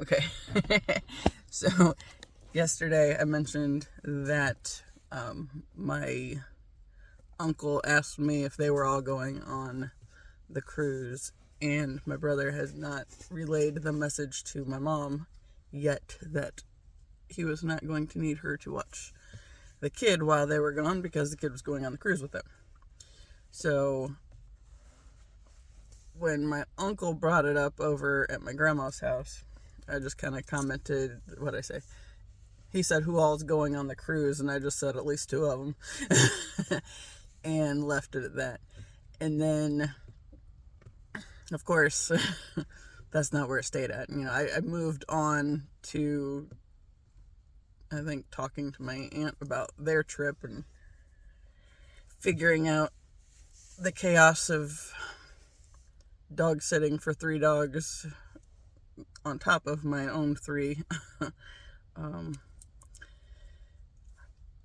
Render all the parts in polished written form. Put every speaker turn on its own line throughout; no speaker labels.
Okay. So, yesterday I mentioned that my uncle asked me if they were all going on the cruise, and my brother has not relayed the message to my mom yet that he was not going to need her to watch the kid while they were gone because the kid was going on the cruise with them. So, when my uncle brought it up over at my grandma's house, I just kind of commented, what'd I say? He said, who all's going on the cruise? And I just said, at least two of them. And left it at that. And then, of course, that's not where it stayed at. I moved on to, I think, talking to my aunt about their trip and figuring out the chaos of dog sitting for 3 dogs on top of my own 3.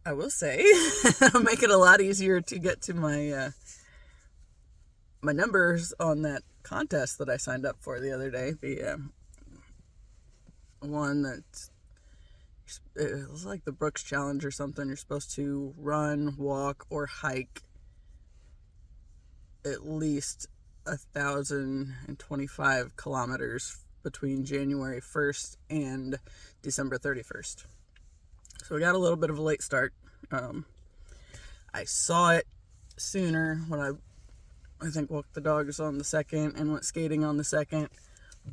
I will say, it'll make it a lot easier to get to my my numbers on that contest that I signed up for the other day. The one that it was like the Brooks Challenge or something. You're supposed to run, walk, or hike at least 1,025 kilometers between January 1st and December 31st. So we got a little bit of a late start. I saw it sooner when I think walked the dogs on the 2nd and went skating on the 2nd,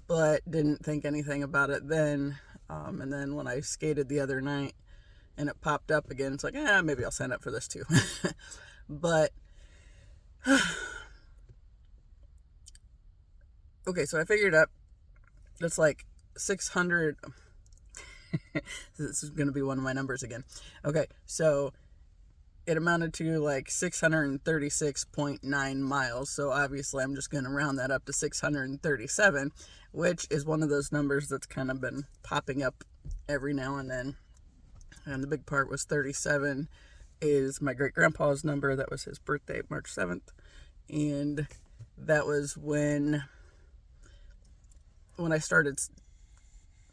but didn't think anything about it then. And then when I skated the other night and it popped up again, it's like, maybe I'll sign up for this too. But okay, so I figured out it's like 600. This is going to be one of my numbers again. Okay, so it amounted to like 636.9 miles. So obviously I'm just going to round that up to 637, which is one of those numbers that's kind of been popping up every now and then. And the big part was 37 is my great-grandpa's number. That was his birthday, March 7th. And that was when I started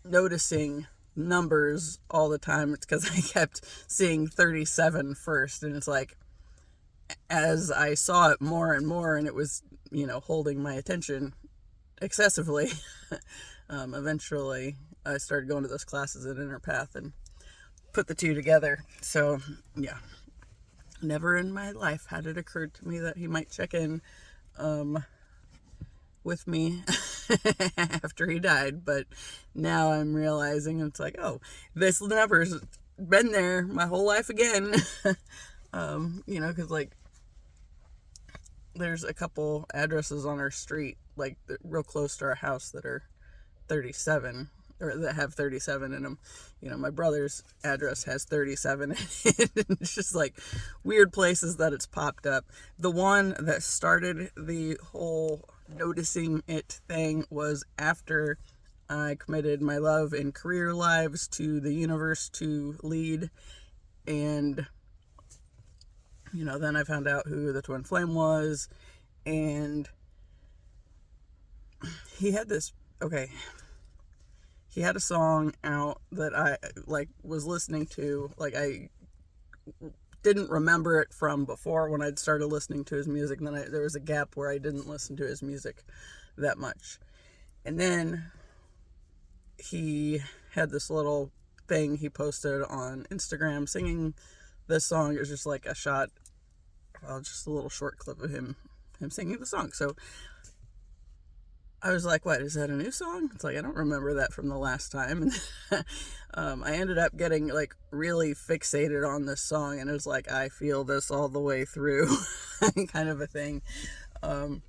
noticing numbers all the time. It's because I kept seeing 37 first, and it's like as I saw it more and more and it was holding my attention excessively, eventually I started going to those classes at Inner Path and put the two together. So yeah, never in my life had it occurred to me that he might check in with me after he died, but now I'm realizing it's like, oh, this number's been there my whole life again. Because like there's a couple addresses on our street, like real close to our house, that are 37 or that have 37 in them. My brother's address has 37. It's just like weird places that it's popped up. The one that started the whole noticing it thing was after I committed my love and career lives to the universe to lead, and then I found out who the twin flame was, and he had a song out that I was listening to. I didn't remember it from before when I'd started listening to his music, and then there was a gap where I didn't listen to his music that much. And then he had this little thing he posted on Instagram singing this song. It was just like a shot, just a little short clip of him singing the song. So I was like, what, is that a new song? It's like, I don't remember that from the last time. And I ended up getting really fixated on this song, and it was like, I feel this all the way through kind of a thing. And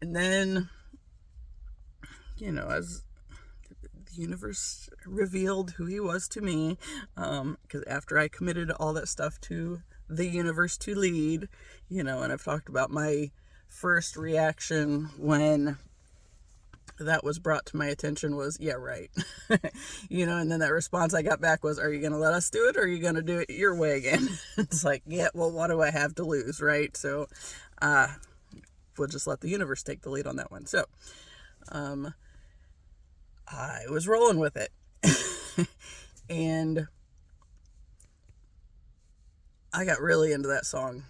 then, as the universe revealed who he was to me, because after I committed all that stuff to the universe to lead, and I've talked about my first reaction when that was brought to my attention was, yeah, right. And then that response I got back was, are you going to let us do it, or are you going to do it your way again? It's like, yeah, well, what do I have to lose, right? So we'll just let the universe take the lead on that one. So I was rolling with it. And I got really into that song.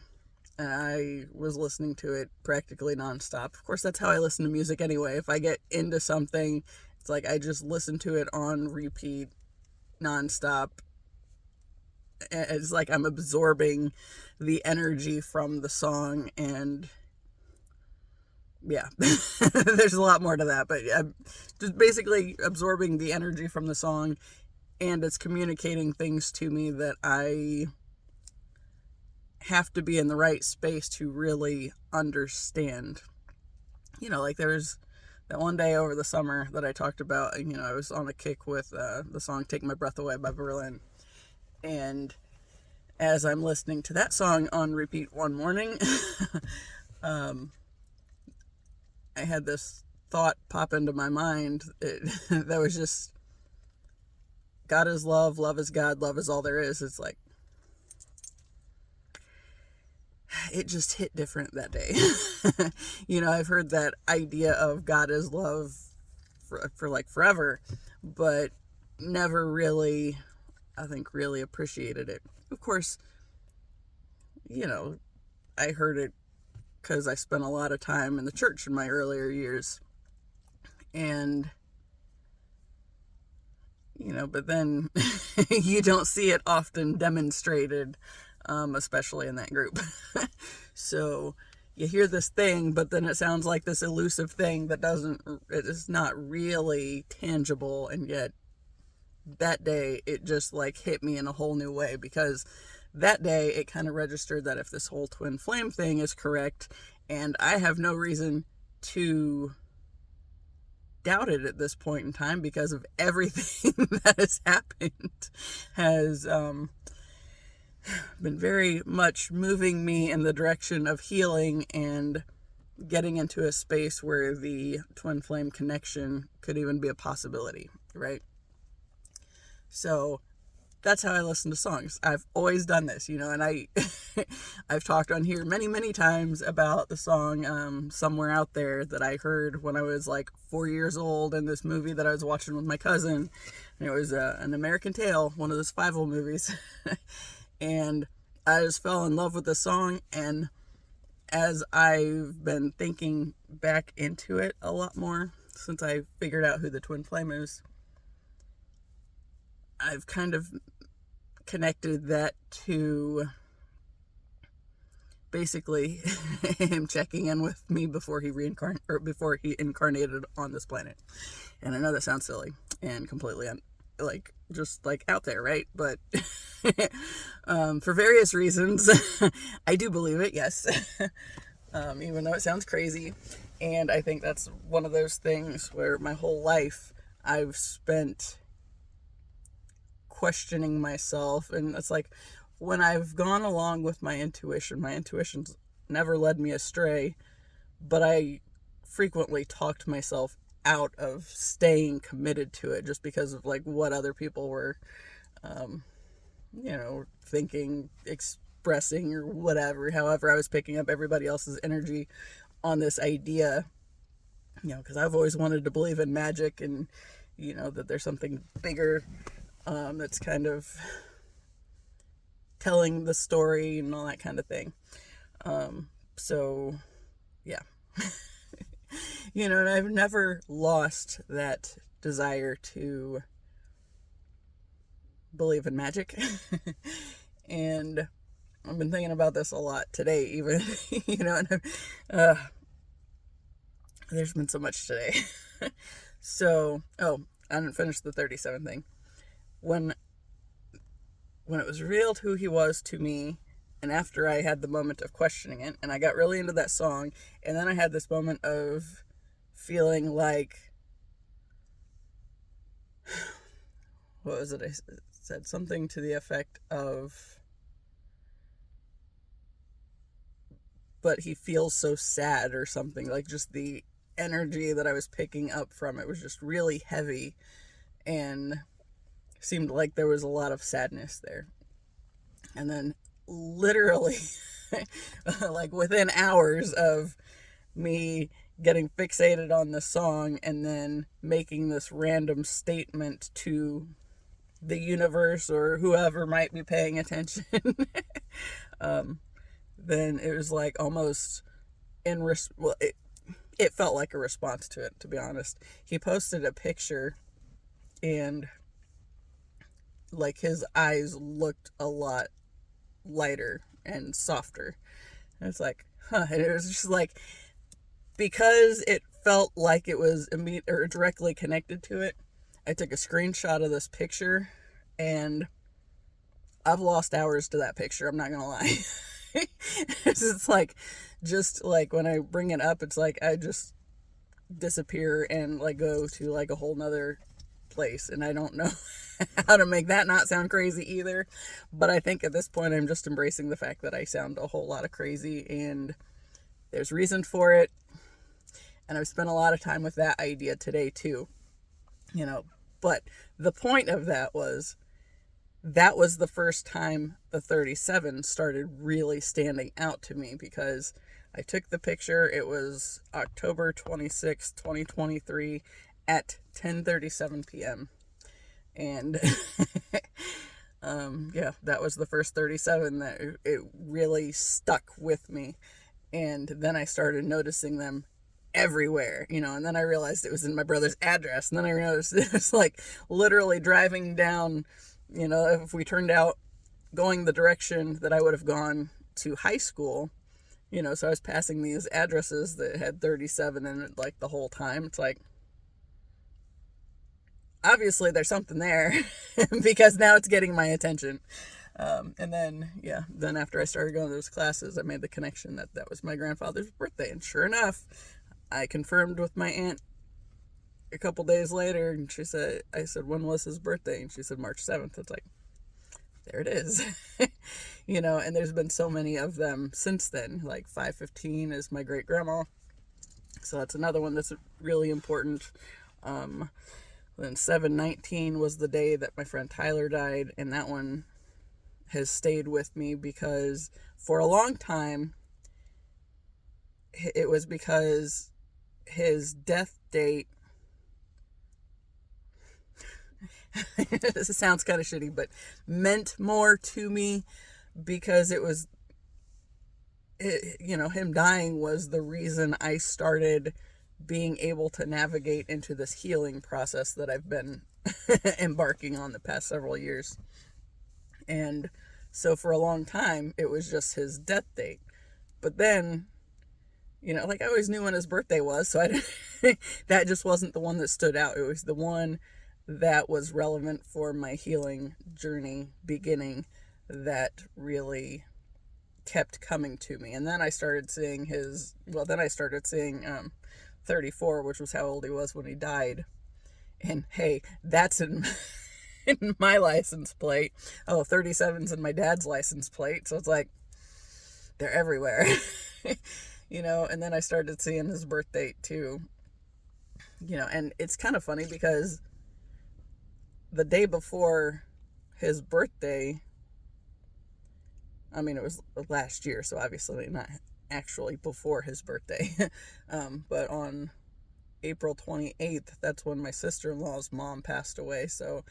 And I was listening to it practically nonstop. Of course, that's how I listen to music anyway. If I get into something, it's like I just listen to it on repeat nonstop. It's like I'm absorbing the energy from the song, and yeah, there's a lot more to that, but I'm just basically absorbing the energy from the song, and it's communicating things to me that I have to be in the right space to really understand. Like there's that one day over the summer that I talked about, I was on a kick with the song Take My Breath Away by Berlin. And as I'm listening to that song on repeat one morning, I had this thought pop into my mind that was just, God is love, love is God, love is all there is. It's like, it just hit different that day. I've heard that idea of God is love for like forever, but never really, I think, really appreciated it. Of course, I heard it because I spent a lot of time in the church in my earlier years. And, but then you don't see it often demonstrated, especially in that group. So you hear this thing, but then it sounds like this elusive thing that it is not really tangible. And yet that day it just like hit me in a whole new way, because that day it kind of registered that if this whole twin flame thing is correct, and I have no reason to doubt it at this point in time because of everything that has happened, has been very much moving me in the direction of healing and getting into a space where the twin flame connection could even be a possibility, right? So that's how I listen to songs. I've always done this, and I've talked on here many, many times about the song Somewhere Out There that I heard when I was like 4 years old in this movie that I was watching with my cousin. And it was An American Tale, one of those 5-0 movies. And I just fell in love with the song, and as I've been thinking back into it a lot more since I figured out who the twin flame is, I've kind of connected that to basically him checking in with me before he incarnated on this planet. And I know that sounds silly and completely just out there, right? But for various reasons, I do believe it, yes. Even though it sounds crazy. And I think that's one of those things where my whole life I've spent questioning myself. And it's like, when I've gone along with my intuition's never led me astray, but I frequently talked myself out of staying committed to it just because of like what other people were thinking, expressing, or whatever. However, I was picking up everybody else's energy on this idea, because I've always wanted to believe in magic and that there's something bigger that's kind of telling the story and all that kind of thing. So yeah. And I've never lost that desire to believe in magic. And I've been thinking about this a lot today, even, and there's been so much today. So, I didn't finish the 37 thing. When it was revealed who he was to me, and after I had the moment of questioning it, and I got really into that song, and then I had this moment of feeling like, what was it? I said something to the effect of, but he feels so sad or something. Like, just the energy that I was picking up from it was just really heavy, and seemed like there was a lot of sadness there. And then literally like within hours of me getting fixated on the song and then making this random statement to the universe or whoever might be paying attention. Then it was like almost it felt like a response to it, to be honest. He posted a picture and like his eyes looked a lot lighter and softer. And it's like, huh. And it was just like, because it felt like it was or directly connected to it, I took a screenshot of this picture, and I've lost hours to that picture, I'm not gonna lie. It's like, just like when I bring it up, it's like I just disappear and like go to like a whole nother place, and I don't know how to make that not sound crazy either. But I think at this point I'm just embracing the fact that I sound a whole lot of crazy, and there's reason for it. And I've spent a lot of time with that idea today too, but the point of that was the first time the 37 started really standing out to me, because I took the picture. It was October 26, 2023 at 10:37 p.m. And that was the first 37 that it really stuck with me. And then I started noticing them everywhere, and then I realized it was in my brother's address. And then I realized it was like literally driving down, if we turned out going the direction that I would have gone to high school, so I was passing these addresses that had 37 in it like the whole time. It's like, obviously there's something there because now it's getting my attention. And then after I started going to those classes, I made the connection that was my grandfather's birthday. And sure enough, I confirmed with my aunt a couple days later, and I said, when was his birthday? And she said, March 7th. It's like, there it is. And there's been so many of them since then. Like 5/15 is my great grandma. So that's another one that's really important. Then 7/19 was the day that my friend Tyler died. And that one has stayed with me because for a long time, it was because his death date, this sounds kind of shitty, but meant more to me because it was, him dying was the reason I started being able to navigate into this healing process that I've been embarking on the past several years. And so for a long time, it was just his death date. But then, I always knew when his birthday was, so that just wasn't the one that stood out. It was the one that was relevant for my healing journey beginning that really kept coming to me. And then I started seeing 34, which was how old he was when he died. And hey, that's in my license plate. 37's in my dad's license plate. So it's like, they're everywhere. And then I started seeing his birth date too. And it's kind of funny because the day before his birthday, it was last year, so obviously not actually before his birthday, but on April 28th, that's when my sister-in-law's mom passed away. So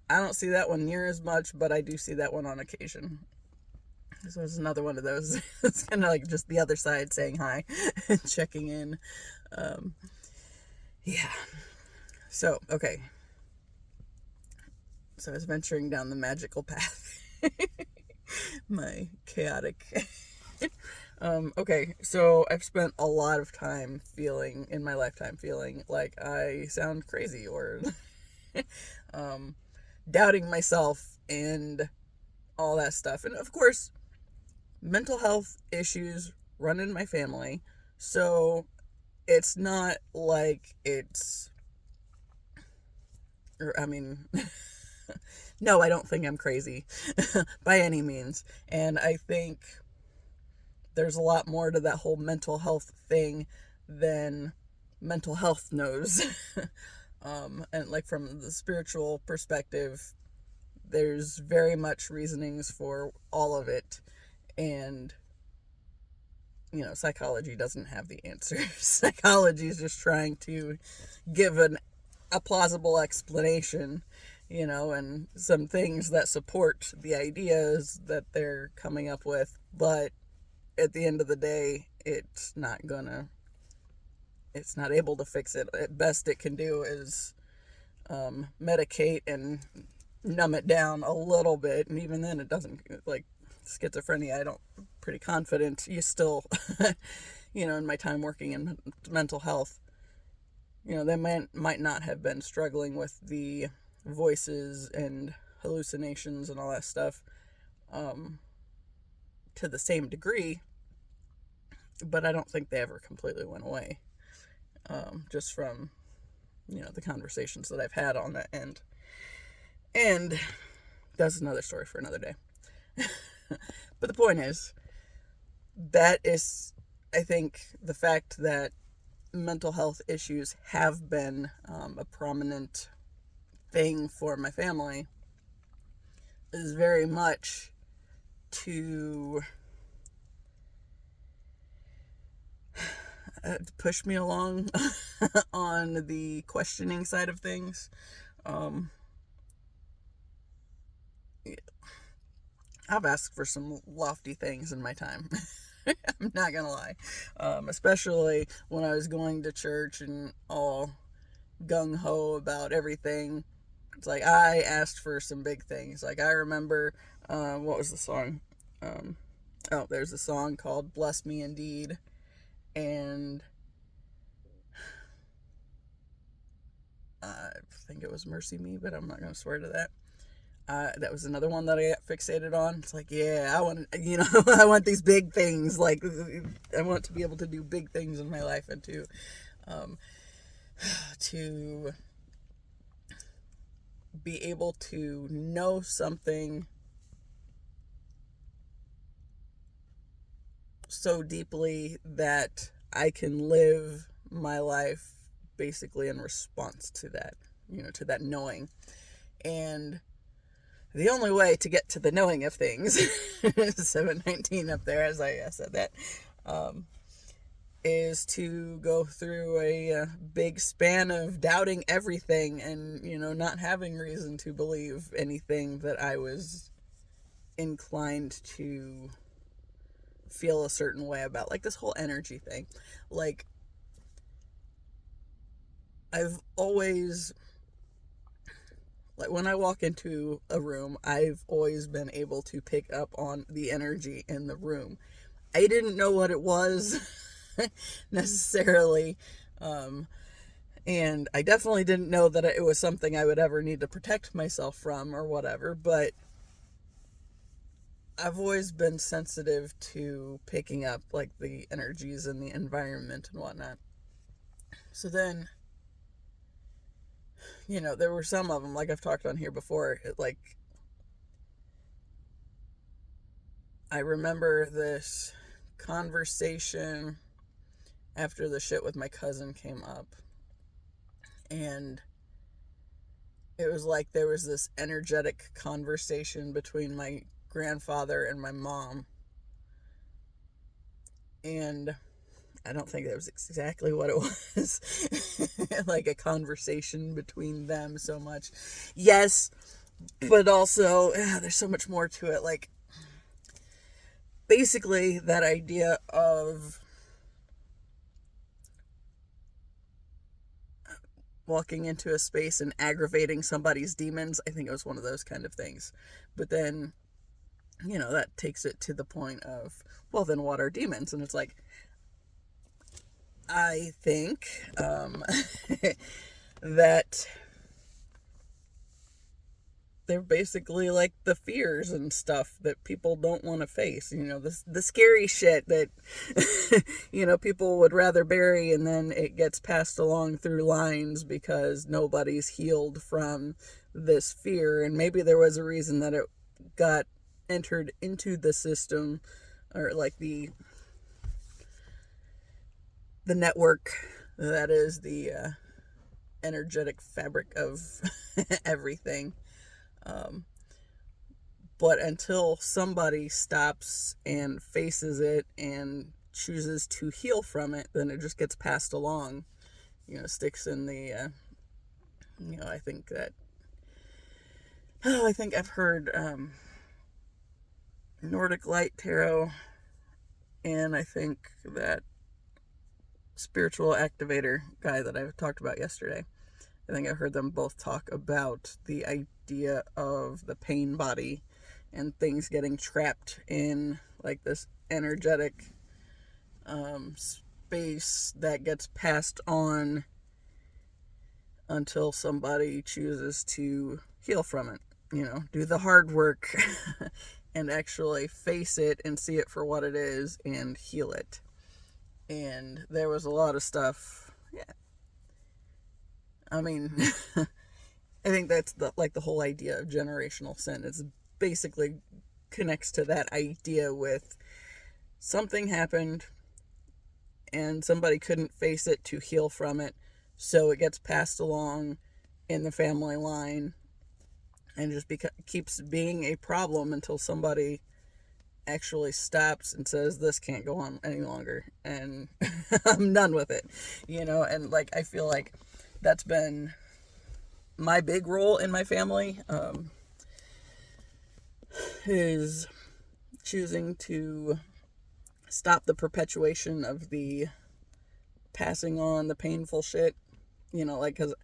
I don't see that one near as much, but I do see that one on occasion. So it's another one of those. It's kind of like just the other side saying hi and checking in. So, okay. So I was venturing down the magical path. My chaotic. Okay, so I've spent a lot of time in my lifetime feeling like I sound crazy or doubting myself and all that stuff. And of course, mental health issues run in my family, so it's not like no, I don't think I'm crazy by any means. And I think there's a lot more to that whole mental health thing than mental health knows. And like from the spiritual perspective, there's very much reasonings for all of it. And psychology doesn't have the answers. Psychology is just trying to give a plausible explanation, and some things that support the ideas that they're coming up with. But at the end of the day, it's not able to fix it. At best it can do is medicate and numb it down a little bit. And even then it doesn't, like schizophrenia, pretty confident you still, in my time working in mental health, they might not have been struggling with the voices and hallucinations and all that stuff to the same degree, but I don't think they ever completely went away, just from the conversations that I've had on that end. And that's another story for another day. But the point is, that is, I think, the fact that mental health issues have been a prominent thing for my family is very much to push me along on the questioning side of things. I've asked for some lofty things in my time. I'm not gonna lie. Especially when I was going to church and all gung-ho about everything. It's like I asked for some big things. Like I remember, what was the song? There's a song called Bless Me Indeed. And I think it was MercyMe, but I'm not going to swear to that. That was another one that I got fixated on. It's like, I want, I want these big things. Like, I want to be able to do big things in my life and to be able to know something so deeply that I can live my life basically in response to that, to that knowing. And the only way to get to the knowing of things, 719 up there as I said that, is to go through a big span of doubting everything and, not having reason to believe anything that I was inclined to feel a certain way about. Like this whole energy thing. Like, I've always, like when I walk into a room, I've always been able to pick up on the energy in the room. I didn't know what it was necessarily, and I definitely didn't know that it was something I would ever need to protect myself from or whatever, but I've always been sensitive to picking up like the energies in the environment and whatnot. So then, there were some of them, like I've talked on here before, like, I remember this conversation after the shit with my cousin came up, and it was like there was this energetic conversation between my grandfather and my mom, and I don't think that was exactly what it was. Like a conversation between them so much. Yes, but also, there's so much more to it. Like, basically, that idea of walking into a space and aggravating somebody's demons, I think it was one of those kind of things. But then, that takes it to the point of, well, then what are demons? And it's like, I think that they're basically like the fears and stuff that people don't want to face, the scary shit that people would rather bury, and then it gets passed along through lines because nobody's healed from this fear. And maybe there was a reason that it got entered into the system, or like the network that is the energetic fabric of everything. But until somebody stops and faces it and chooses to heal from it, then it just gets passed along, sticks in the, I think that, I think I've heard Nordic Light Tarot, and I think that spiritual activator guy that I talked about yesterday. I think I heard them both talk about the idea of the pain body and things getting trapped in like this energetic space that gets passed on until somebody chooses to heal from it, do the hard work and actually face it and see it for what it is and heal it. And there was a lot of stuff. Yeah. I mean, I think that's the whole idea of generational sin. It's basically connects to that idea with something happened and somebody couldn't face it to heal from it. So it gets passed along in the family line and just keeps being a problem until somebody actually stops and says, this can't go on any longer and I'm done with it, and I feel like that's been my big role in my family, is choosing to stop the perpetuation of the passing on the painful shit, because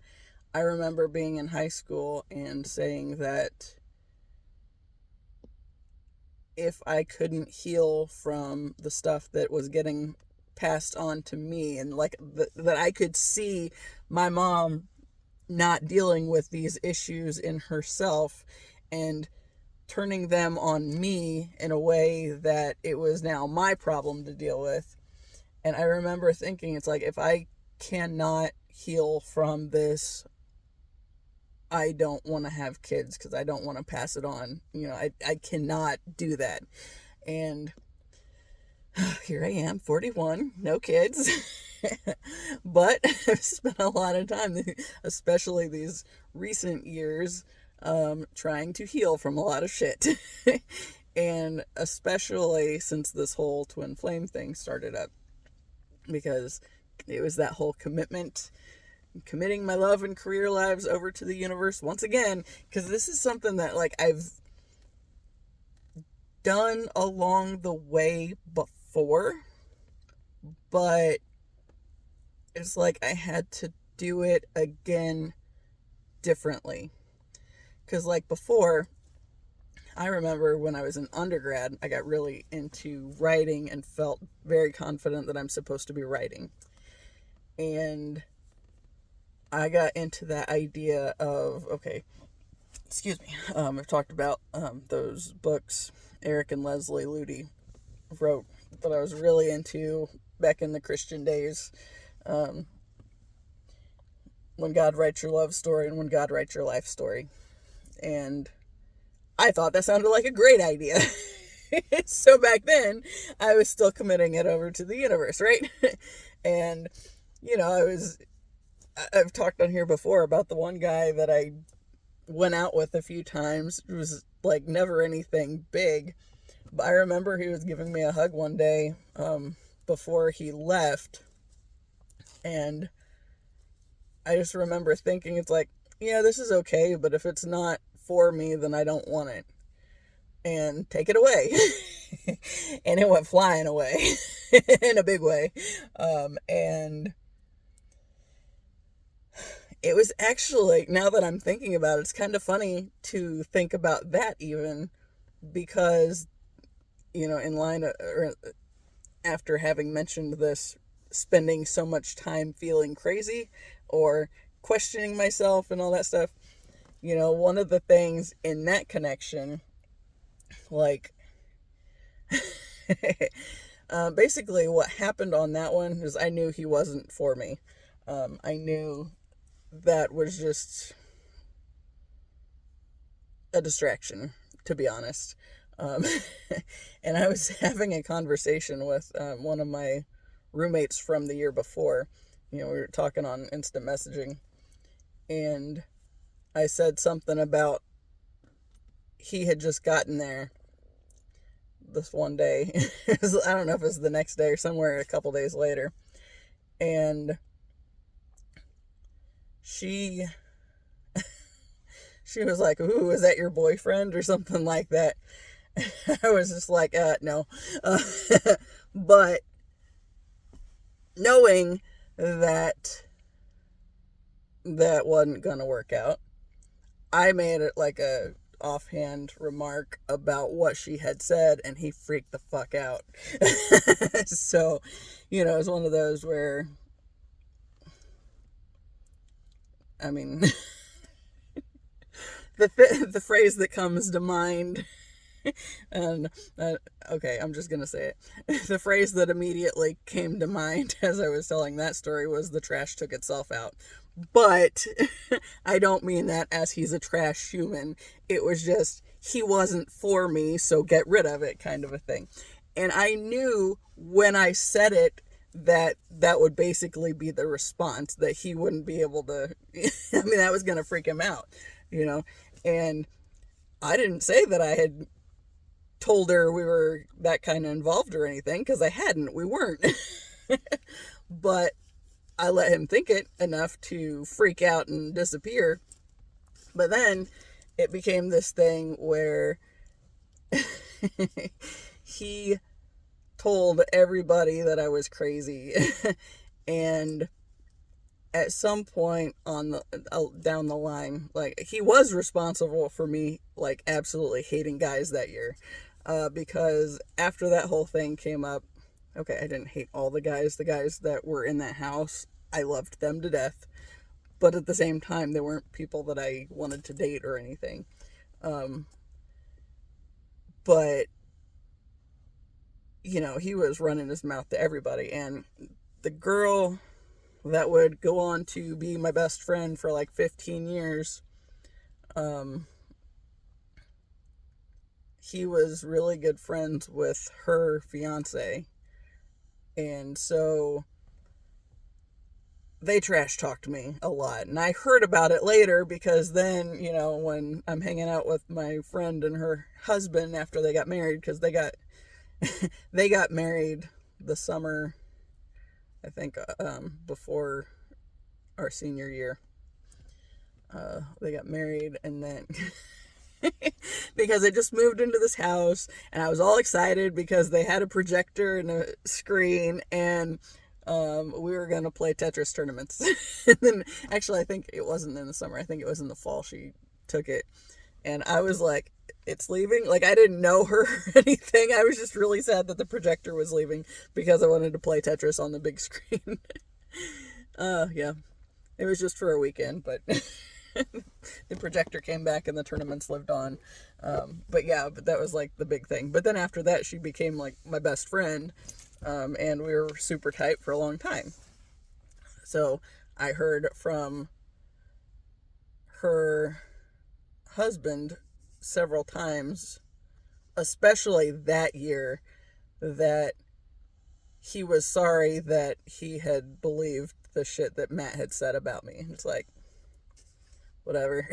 I remember being in high school and saying that if I couldn't heal from the stuff that was getting passed on to me, and that I could see my mom not dealing with these issues in herself and turning them on me in a way that it was now my problem to deal with. And I remember thinking, it's like, if I cannot heal from this, I don't want to have kids because I don't want to pass it on. I cannot do that. And here I am, 41, no kids. But I've spent a lot of time, especially these recent years, trying to heal from a lot of shit. And especially since this whole twin flame thing started up. Because it was that whole committing my love and career lives over to the universe once again, because this is something that I've done along the way before, but it's I had to do it again differently. Because before, I remember when I was in undergrad, I got really into writing and felt very confident that I'm supposed to be writing. And I got into that idea of, I've talked about those books Eric and Leslie Ludy wrote that I was really into back in the Christian days. When God Writes Your Love Story and When God Writes Your Life Story. And I thought that sounded like a great idea. So back then, I was still committing it over to the universe, right? And, I've talked on here before about the one guy that I went out with a few times. It was never anything big. But I remember he was giving me a hug one day before he left. And I just remember thinking, it's this is okay, but if it's not for me, then I don't want it. And take it away. And it went flying away in a big way. And it was actually, now that I'm thinking about it, it's kind of funny to think about that even, because, in line, or after having mentioned this, spending so much time feeling crazy or questioning myself and all that stuff, one of the things in that connection, basically what happened on that one is I knew he wasn't for me. I knew that was just a distraction, to be honest. And I was having a conversation with one of my roommates from the year before. We were talking on instant messaging, and I said something about he had just gotten there this one day. I don't know if it was the next day or somewhere a couple days later. And she was like, "Ooh, is that your boyfriend?" or something like that. I was just like, no. But knowing that wasn't gonna work out, I made it like a offhand remark about what she had said, and he freaked the fuck out. So, it's one of those where, I mean, the phrase that comes to mind, and okay, I'm just gonna say it. The phrase that immediately came to mind as I was telling that story was "the trash took itself out." But I don't mean that as he's a trash human. It was just, he wasn't for me, so get rid of it, kind of a thing. And I knew when I said it that would basically be the response, that he wouldn't be able to, I mean, that was going to freak him out, And I didn't say that I had told her we were that kind of involved or anything, because I hadn't. We weren't. But I let him think it enough to freak out and disappear. But then it became this thing where he told everybody that I was crazy. And at some point down the line, like, he was responsible for me, like, absolutely hating guys that year. Because after that whole thing came up, okay, I didn't hate all the guys. The guys that were in that house, I loved them to death. But at the same time, they weren't people that I wanted to date or anything. But, he was running his mouth to everybody. And the girl that would go on to be my best friend for like 15 years, he was really good friends with her fiance. And so they trash talked me a lot. And I heard about it later, because then, when I'm hanging out with my friend and her husband after they got married, because they got married the summer, I think, before our senior year. They got married, and then because they just moved into this house, and I was all excited because they had a projector and a screen, and we were going to play Tetris tournaments. And then, actually, I think it wasn't in the summer. I think it was in the fall she took it. And I was like, it's leaving? Like, I didn't know her or anything. I was just really sad that the projector was leaving, because I wanted to play Tetris on the big screen. Yeah. It was just for a weekend, but the projector came back and the tournaments lived on. But that was like the big thing. But then after that, she became like my best friend. And we were super tight for a long time. So I heard from her husband several times, especially that year, that he was sorry that he had believed the shit that Matt had said about me. It's like, whatever.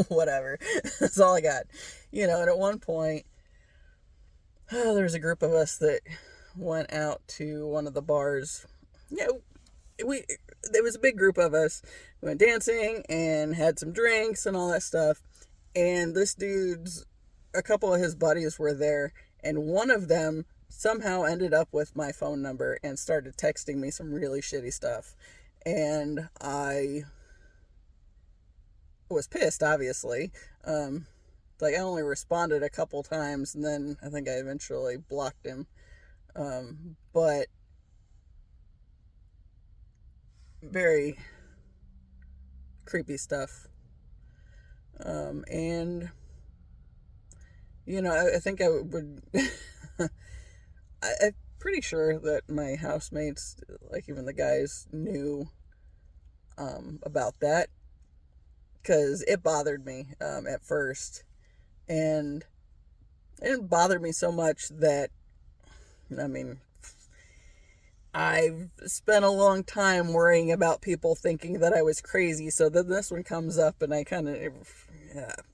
Whatever. That's all I got. And at one point, there was a group of us that went out to one of the bars. It was a big group of us. We went dancing and had some drinks and all that stuff. And a couple of his buddies were there, and one of them somehow ended up with my phone number and started texting me some really shitty stuff. And I was pissed, obviously. I only responded a couple times, and then I think I eventually blocked him. But very creepy stuff. And I think I would I'm pretty sure that my housemates, like even the guys, knew about that, because it bothered me at first. And it didn't bother me so much that, I've spent a long time worrying about people thinking that I was crazy. So then this one comes up, and I kind of,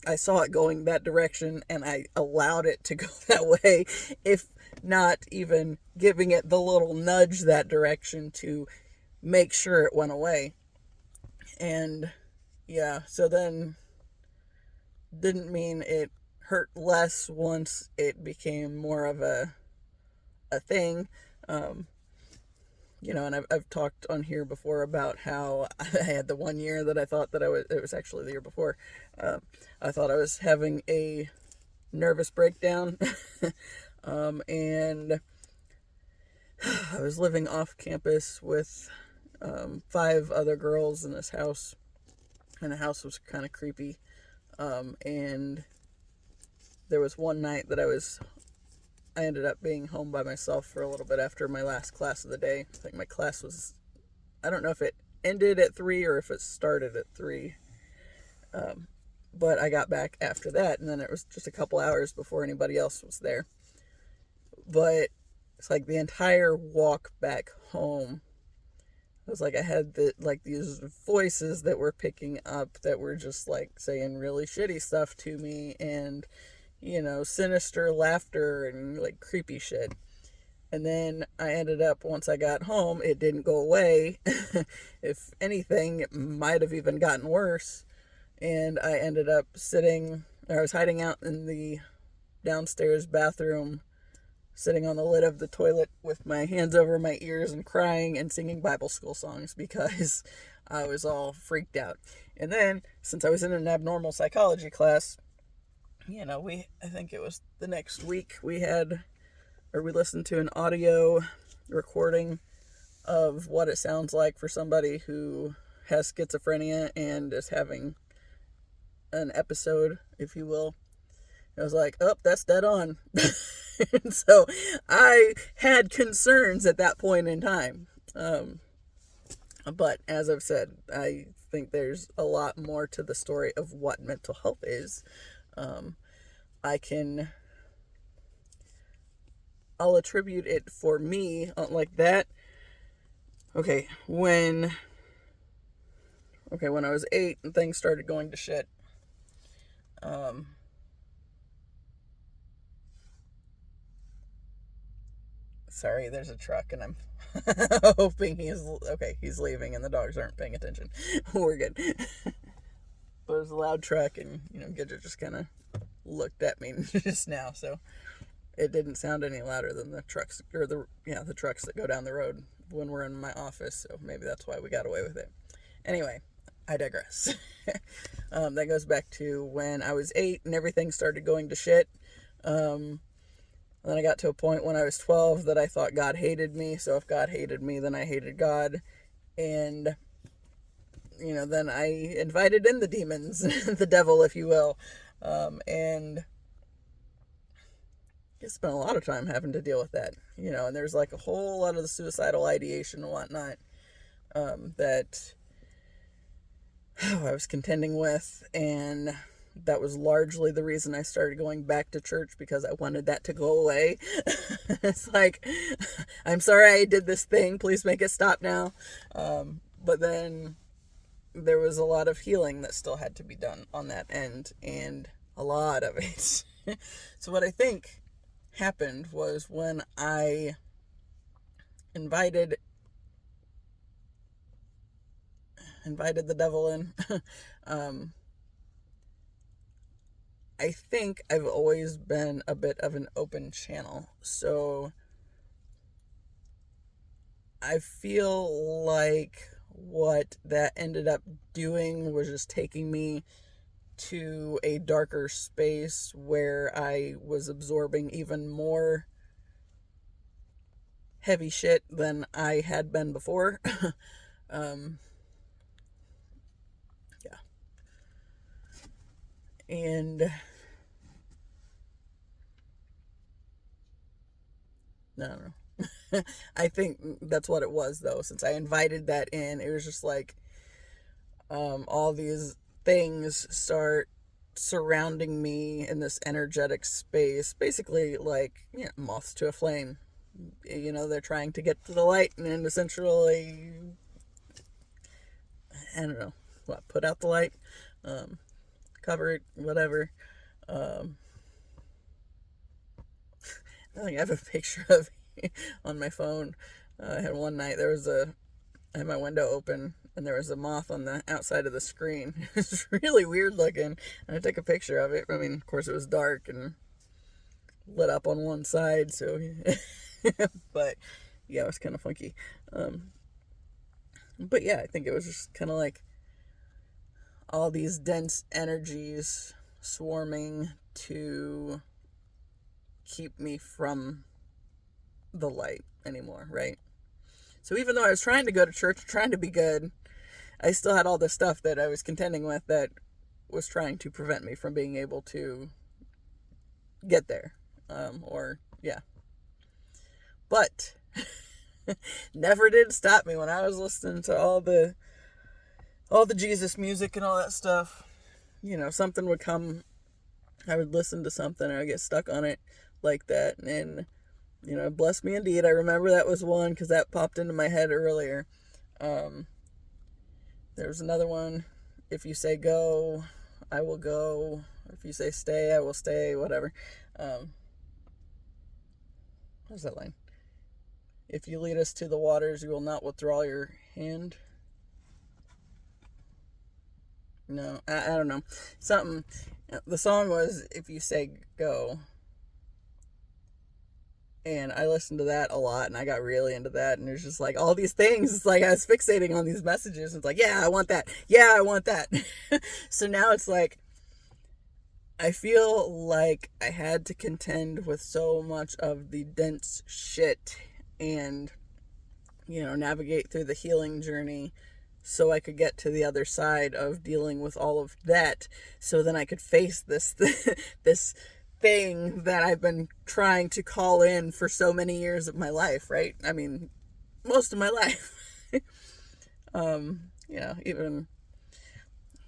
I saw it going that direction and I allowed it to go that way, if not even giving it the little nudge that direction to make sure it went away. And yeah, so then didn't mean it hurt less once it became more of a thing. And I've talked on here before about how I had the one year that I thought that it was actually the year before, I thought I was having a nervous breakdown. And I was living off campus with 5 other girls in this house, and the house was kind of creepy. And there was one night that I ended up being home by myself for a little bit after my last class of the day. I think my class was, I don't know if it ended at 3 or if it started at 3. But I got back after that, and then it was just a couple hours before anybody else was there. But it's like the entire walk back home, it was like I had these voices that were picking up that were just like saying really shitty stuff to me, and sinister laughter and like creepy shit. And then I ended up, once I got home, it didn't go away. If anything, it might have even gotten worse. And I ended up I was hiding out in the downstairs bathroom, sitting on the lid of the toilet with my hands over my ears and crying and singing Bible school songs because I was all freaked out. And then, since I was in an abnormal psychology class, I think it was the next week, we listened to an audio recording of what it sounds like for somebody who has schizophrenia and is having an episode, if you will. I was like, oh, that's dead on. And so I had concerns at that point in time. But as I've said, I think there's a lot more to the story of what mental health is. I'll attribute it for me like that. Okay, when I was 8 and things started going to shit, sorry, there's a truck and I'm hoping he's leaving and the dogs aren't paying attention. We're good. But it was a loud truck, and Gidget just kind of looked at me just now, so it didn't sound any louder than the trucks, or the trucks that go down the road when we're in my office, so maybe that's why we got away with it. Anyway, I digress. That goes back to when I was 8 and everything started going to shit. Then I got to a point when I was 12 that I thought God hated me, so if God hated me, then I hated God, and then I invited in the demons, the devil, if you will, and I spent a lot of time having to deal with that, and there's like a whole lot of the suicidal ideation and whatnot, that I was contending with, and that was largely the reason I started going back to church, because I wanted that to go away. It's like, I'm sorry I did this thing, please make it stop now. But then there was a lot of healing that still had to be done on that end, and a lot of it. So what I think happened was when I invited the devil in, I think I've always been a bit of an open channel, so I feel like what that ended up doing was just taking me to a darker space where I was absorbing even more heavy shit than I had been before. Yeah. And I don't know. I think that's what it was, though. Since I invited that in, it was just like all these things start surrounding me in this energetic space, basically like moths to a flame. They're trying to get to the light, and then essentially, I don't know, put out the light. cover it, whatever. I think I have a picture of it on my phone. I had one night, I had my window open, and there was a moth on the outside of the screen. It was really weird looking, and I took a picture of it. I mean, of course, it was dark and lit up on one side, so, but, yeah, it was kind of funky. But, yeah, I think it was just kind of like all these dense energies swarming to keep me from the light anymore, right? So even though I was trying to go to church, trying to be good, I still had all this stuff that I was contending with that was trying to prevent me from being able to get there. But never did stop me when I was listening to all the Jesus music and all that stuff. You know, something would come, I would listen to something and I'd get stuck on it like that. And, you know, bless me indeed. I remember that was one because that popped into my head earlier. There was another one. If you say go, I will go. If you say stay, I will stay, whatever. What's that line? If you lead us to the waters, you will not withdraw your hand. No, I don't know. Something. The song was If You Say Go. And I listened to that a lot, and I got really into that, and there's just like all these things. It's like I was fixating on these messages. It's like, yeah, I want that. Yeah, I want that. So now it's like, I feel like I had to contend with so much of the dense shit and, you know, navigate through the healing journey so I could get to the other side of dealing with all of that, so then I could face this this thing that I've been trying to call in for so many years of my life, right? I mean, most of my life. You know, even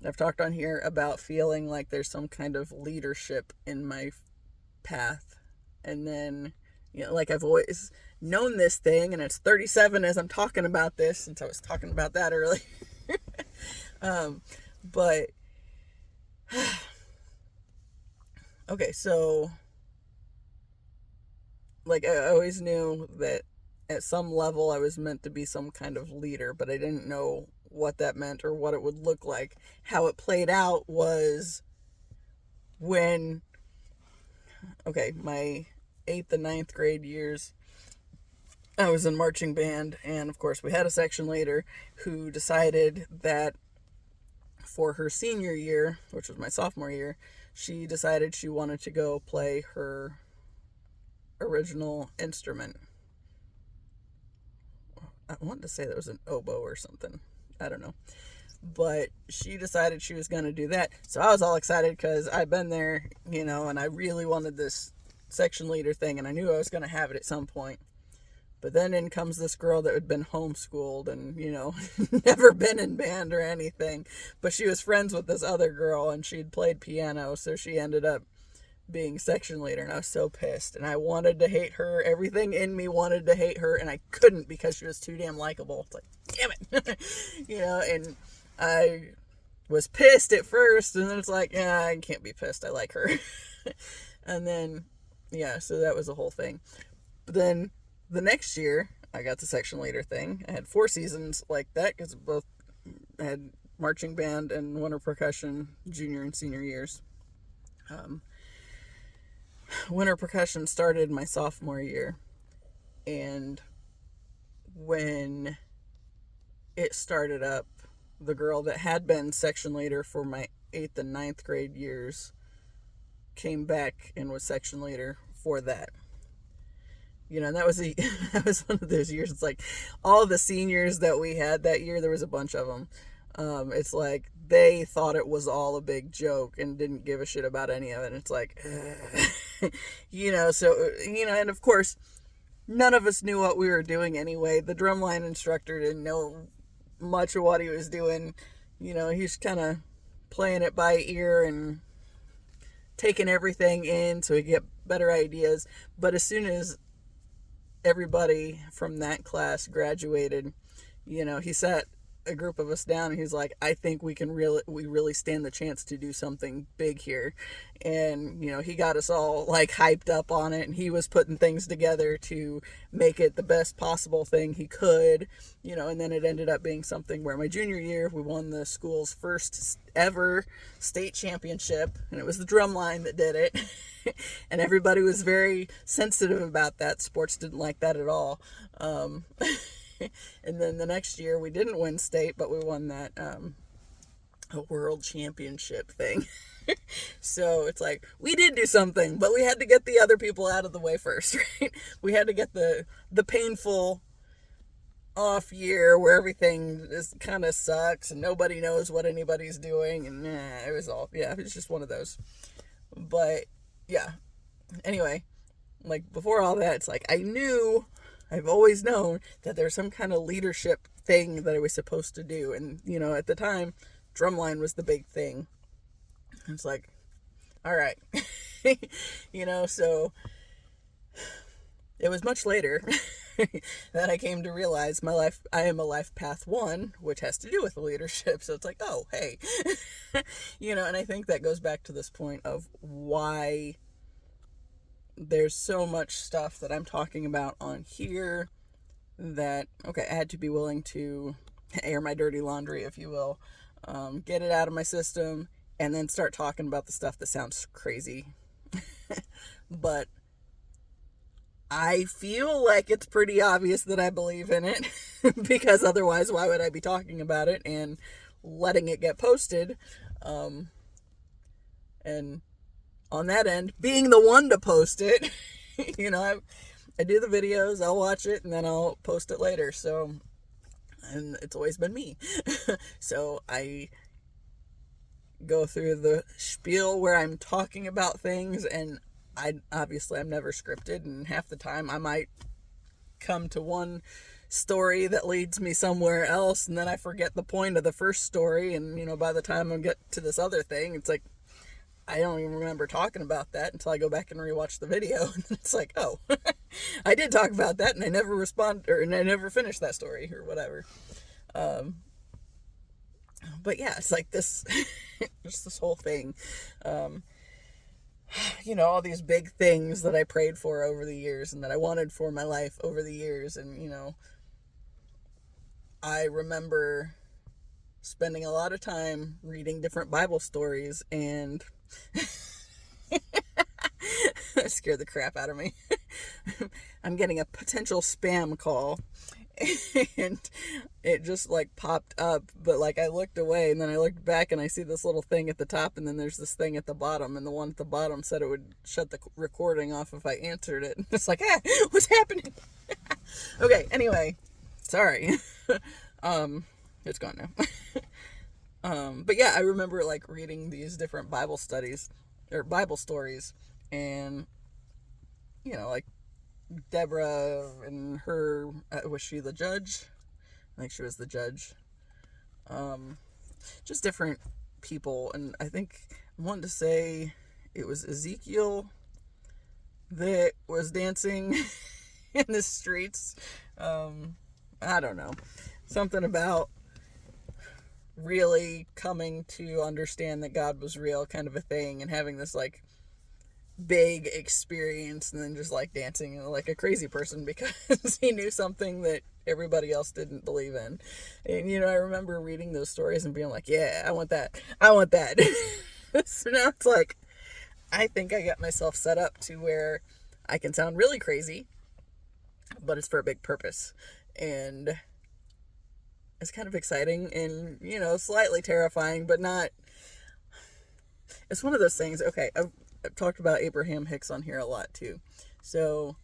I've talked on here about feeling like there's some kind of leadership in my path. And then, you know, like I've always known this thing, and it's 37 as I'm talking about this, since I was talking about that earlier. But okay, so like I always knew that at some level I was meant to be some kind of leader, but I didn't know what that meant or what it would look like. How it played out was when, okay, my 8th and 9th grade years, I was in marching band, and of course we had a section leader who decided that for her senior year, which was my sophomore year, she decided she wanted to go play her original instrument. I wanted to say that was an oboe or something. I don't know. But she decided she was going to do that. So I was all excited because I'd been there, you know, and I really wanted this section leader thing, and I knew I was going to have it at some point. But then in comes this girl that had been homeschooled and, you know, never been in band or anything. But she was friends with this other girl, and she'd played piano, so she ended up being section leader, and I was so pissed. And I wanted to hate her. Everything in me wanted to hate her, and I couldn't because she was too damn likable. It's like, damn it. You know, and I was pissed at first, and then it's like, yeah, I can't be pissed. I like her. And then, yeah, so that was the whole thing. But then the next year, I got the section leader thing. I had 4 seasons like that because both I had marching band and winter percussion junior and senior years. Winter percussion started my sophomore year, and when it started up, the girl that had been section leader for my 8th and 9th grade years came back and was section leader for that. You know, and that was that was one of those years. It's like all the seniors that we had that year, there was a bunch of them. It's like they thought it was all a big joke and didn't give a shit about any of it. And it's like, you know, so, you know, and of course, none of us knew what we were doing anyway. The drumline instructor didn't know much of what he was doing. You know, he's kind of playing it by ear and taking everything in so he could get better ideas. But as soon as everybody from that class graduated, you know, he sat a group of us down, and he's like, I think we really stand the chance to do something big here. And, he got us all like hyped up on it, and he was putting things together to make it the best possible thing he could, and then it ended up being something where my junior year, we won the school's first ever state championship, and it was the drum line that did it. And everybody was very sensitive about that. Sports didn't like that at all. And then the next year we didn't win state, but we won that a world championship thing. So it's like, we did do something, but we had to get the other people out of the way first, right? We had to get the painful off year where everything just kind of sucks and nobody knows what anybody's doing, and it was just one of those. But yeah, anyway, like before all that, it's like I've always known that there's some kind of leadership thing that I was supposed to do. And, at the time, drumline was the big thing. It's like, all right, so it was much later that I came to realize I am a life path 1, which has to do with leadership. So it's like, oh, hey, and I think that goes back to this point of why there's so much stuff that I'm talking about on here that, I had to be willing to air my dirty laundry, if you will, get it out of my system, and then start talking about the stuff that sounds crazy. But I feel like it's pretty obvious that I believe in it, because otherwise, why would I be talking about it and letting it get posted? And on that end, being the one to post it, I do the videos, I'll watch it, and then I'll post it later. So, and it's always been me. So I go through the spiel where I'm talking about things, and I'm never scripted, and half the time I might come to one story that leads me somewhere else, and then I forget the point of the first story, and by the time I get to this other thing, it's like I don't even remember talking about that until I go back and rewatch the video, and it's like, oh, I did talk about that, and I never and I never finished that story or whatever. But yeah, it's like this, just this whole thing. All these big things that I prayed for over the years and that I wanted for my life over the years. And, I remember spending a lot of time reading different Bible stories, and that scared the crap out of me. I'm getting a potential spam call, and it just like popped up, but like I looked away, and then I looked back, and I see this little thing at the top, and then there's this thing at the bottom, and the one at the bottom said it would shut the recording off if I answered it. It's like, what's happening? Okay, anyway, sorry. It's gone now. But yeah, I remember like reading these different Bible studies or Bible stories, and like Deborah and her, was she the judge? I think she was the judge. Just different people, and I think I wanted to say it was Ezekiel that was dancing in the streets. I don't know, something about really coming to understand that God was real, kind of a thing, and having this like big experience, and then just like dancing like a crazy person because he knew something that everybody else didn't believe in. And I remember reading those stories and being like, yeah, I want that. So now it's like, I think I got myself set up to where I can sound really crazy, but it's for a big purpose. And it's kind of exciting and, slightly terrifying, but not. It's one of those things. Okay, I've talked about Abraham Hicks on here a lot too. So,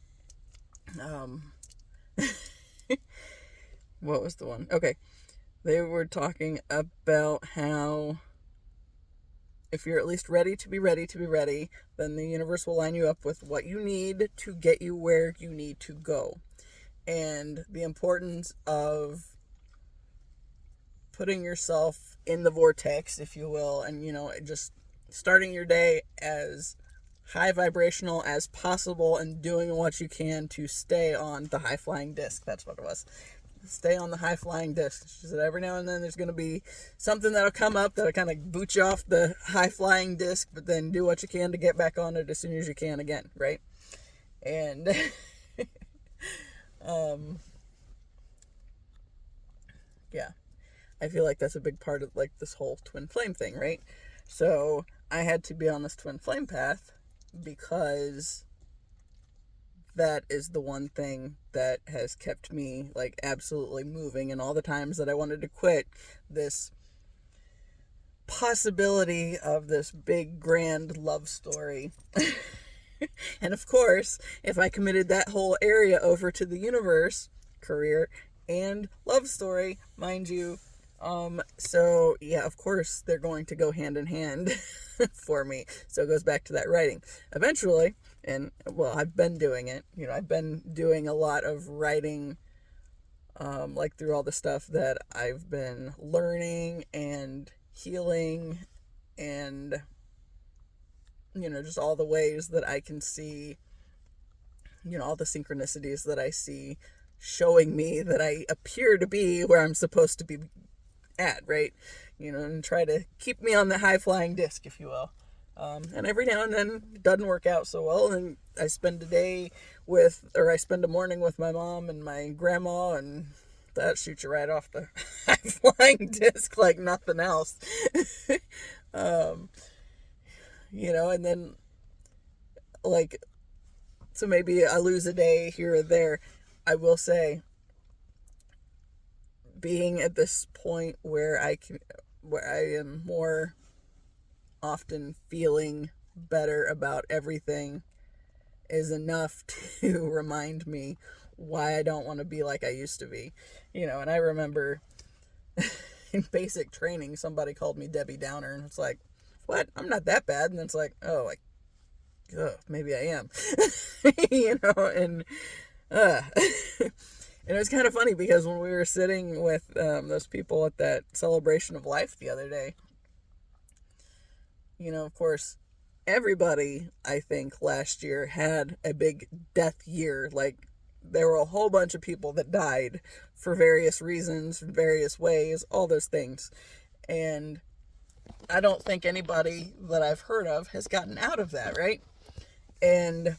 what was the one? Okay, they were talking about how if you're at least ready to be ready, then the universe will line you up with what you need to get you where you need to go. And the importance of putting yourself in the vortex, if you will, and, just starting your day as high vibrational as possible and doing what you can to stay on the high flying disc. That's what it was. stay on the high flying disc. She said every now and then there's going to be something that'll come up that'll kind of boot you off the high flying disc, but then do what you can to get back on it as soon as you can again, right? And yeah, I feel like that's a big part of like this whole twin flame thing, right? So I had to be on this twin flame path because that is the one thing that has kept me like absolutely moving. And all the times that I wanted to quit, this possibility of this big grand love story. And of course, if I committed that whole area over to the universe, career and love story, mind you, so yeah, of course they're going to go hand in hand for me. So it goes back to that writing. Eventually, and well, I've been doing it, I've been doing a lot of writing, like through all the stuff that I've been learning and healing and, just all the ways that I can see, all the synchronicities that I see showing me that I appear to be where I'm supposed to be at, right? And try to keep me on the high flying disc, if you will. And every now and then it doesn't work out so well, and I spend I spend a morning with my mom and my grandma, and that shoots you right off the high flying disc like nothing else. And then like, so maybe I lose a day here or there. I will say, being at this point where I am more often feeling better about everything is enough to remind me why I don't want to be like I used to be. And I remember in basic training, somebody called me Debbie Downer, and it's like, what? I'm not that bad. And it's like, oh, like, maybe I am. And and it was kind of funny because when we were sitting with those people at that celebration of life the other day, of course, everybody, I think, last year had a big death year. Like, there were a whole bunch of people that died for various reasons, various ways, all those things. And I don't think anybody that I've heard of has gotten out of that, right? And,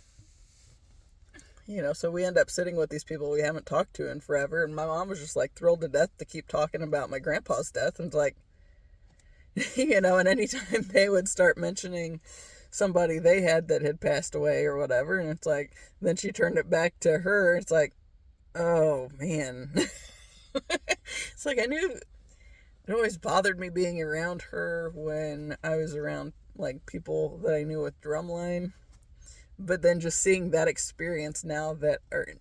so we end up sitting with these people we haven't talked to in forever. And my mom was just like thrilled to death to keep talking about my grandpa's death. And it's like, and anytime they would start mentioning somebody they had that had passed away or whatever, and it's like, then she turned it back to her. It's like, oh man. It's like, I knew it always bothered me being around her when I was around like people that I knew with drumline. But then just seeing that experience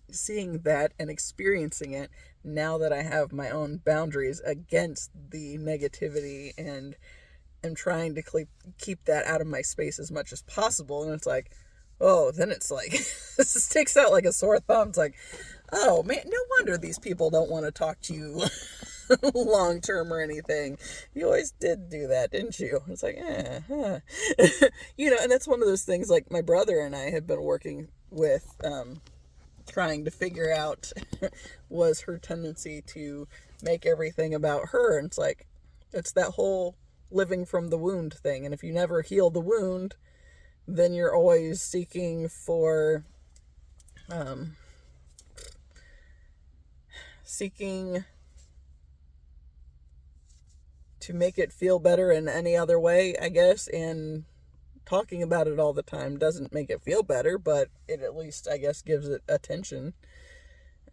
seeing that and experiencing it now that I have my own boundaries against the negativity and am trying to keep that out of my space as much as possible. And it's like, oh, then it's like, this sticks out like a sore thumb. It's like, oh man, no wonder these people don't want to talk to you long term or anything. You always did do that, didn't you? It's like, and that's one of those things like my brother and I have been working with, trying to figure out was her tendency to make everything about her. And it's like, it's that whole living from the wound thing. And if you never heal the wound, then you're always seeking for, to make it feel better in any other way, I guess, and talking about it all the time doesn't make it feel better, but it at least, I guess, gives it attention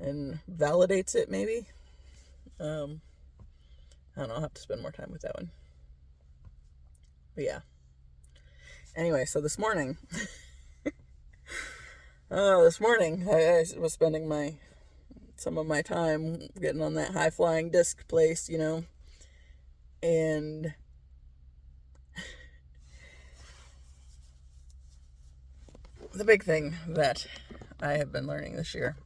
and validates it, maybe. I don't know, I'll have to spend more time with that one. But yeah. Anyway, so this morning, I was spending some of my time getting on that high-flying disc place, and the big thing that I have been learning this year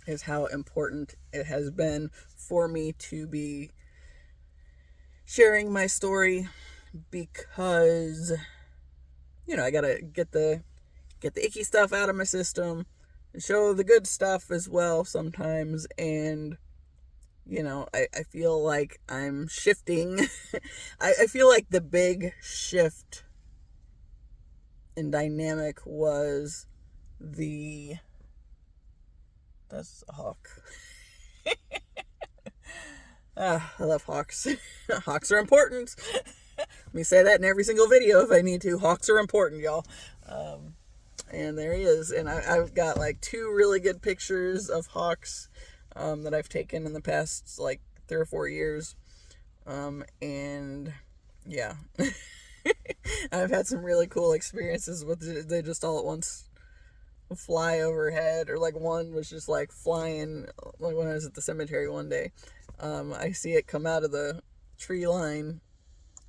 is how important it has been for me to be sharing my story, because, I gotta get the icky stuff out of my system and show the good stuff as well sometimes. And I feel like I'm shifting. I feel like the big shift in dynamic was that's a hawk. I love hawks. Hawks are important. Let me say that in every single video if I need to. Hawks are important, y'all. And there he is. And I've got like 2 really good pictures of hawks that I've taken in the past like 3 or 4 years. And yeah. I've had some really cool experiences with it. They just all at once fly overhead, or like one was just like flying, like when I was at the cemetery one day. I see it come out of the tree line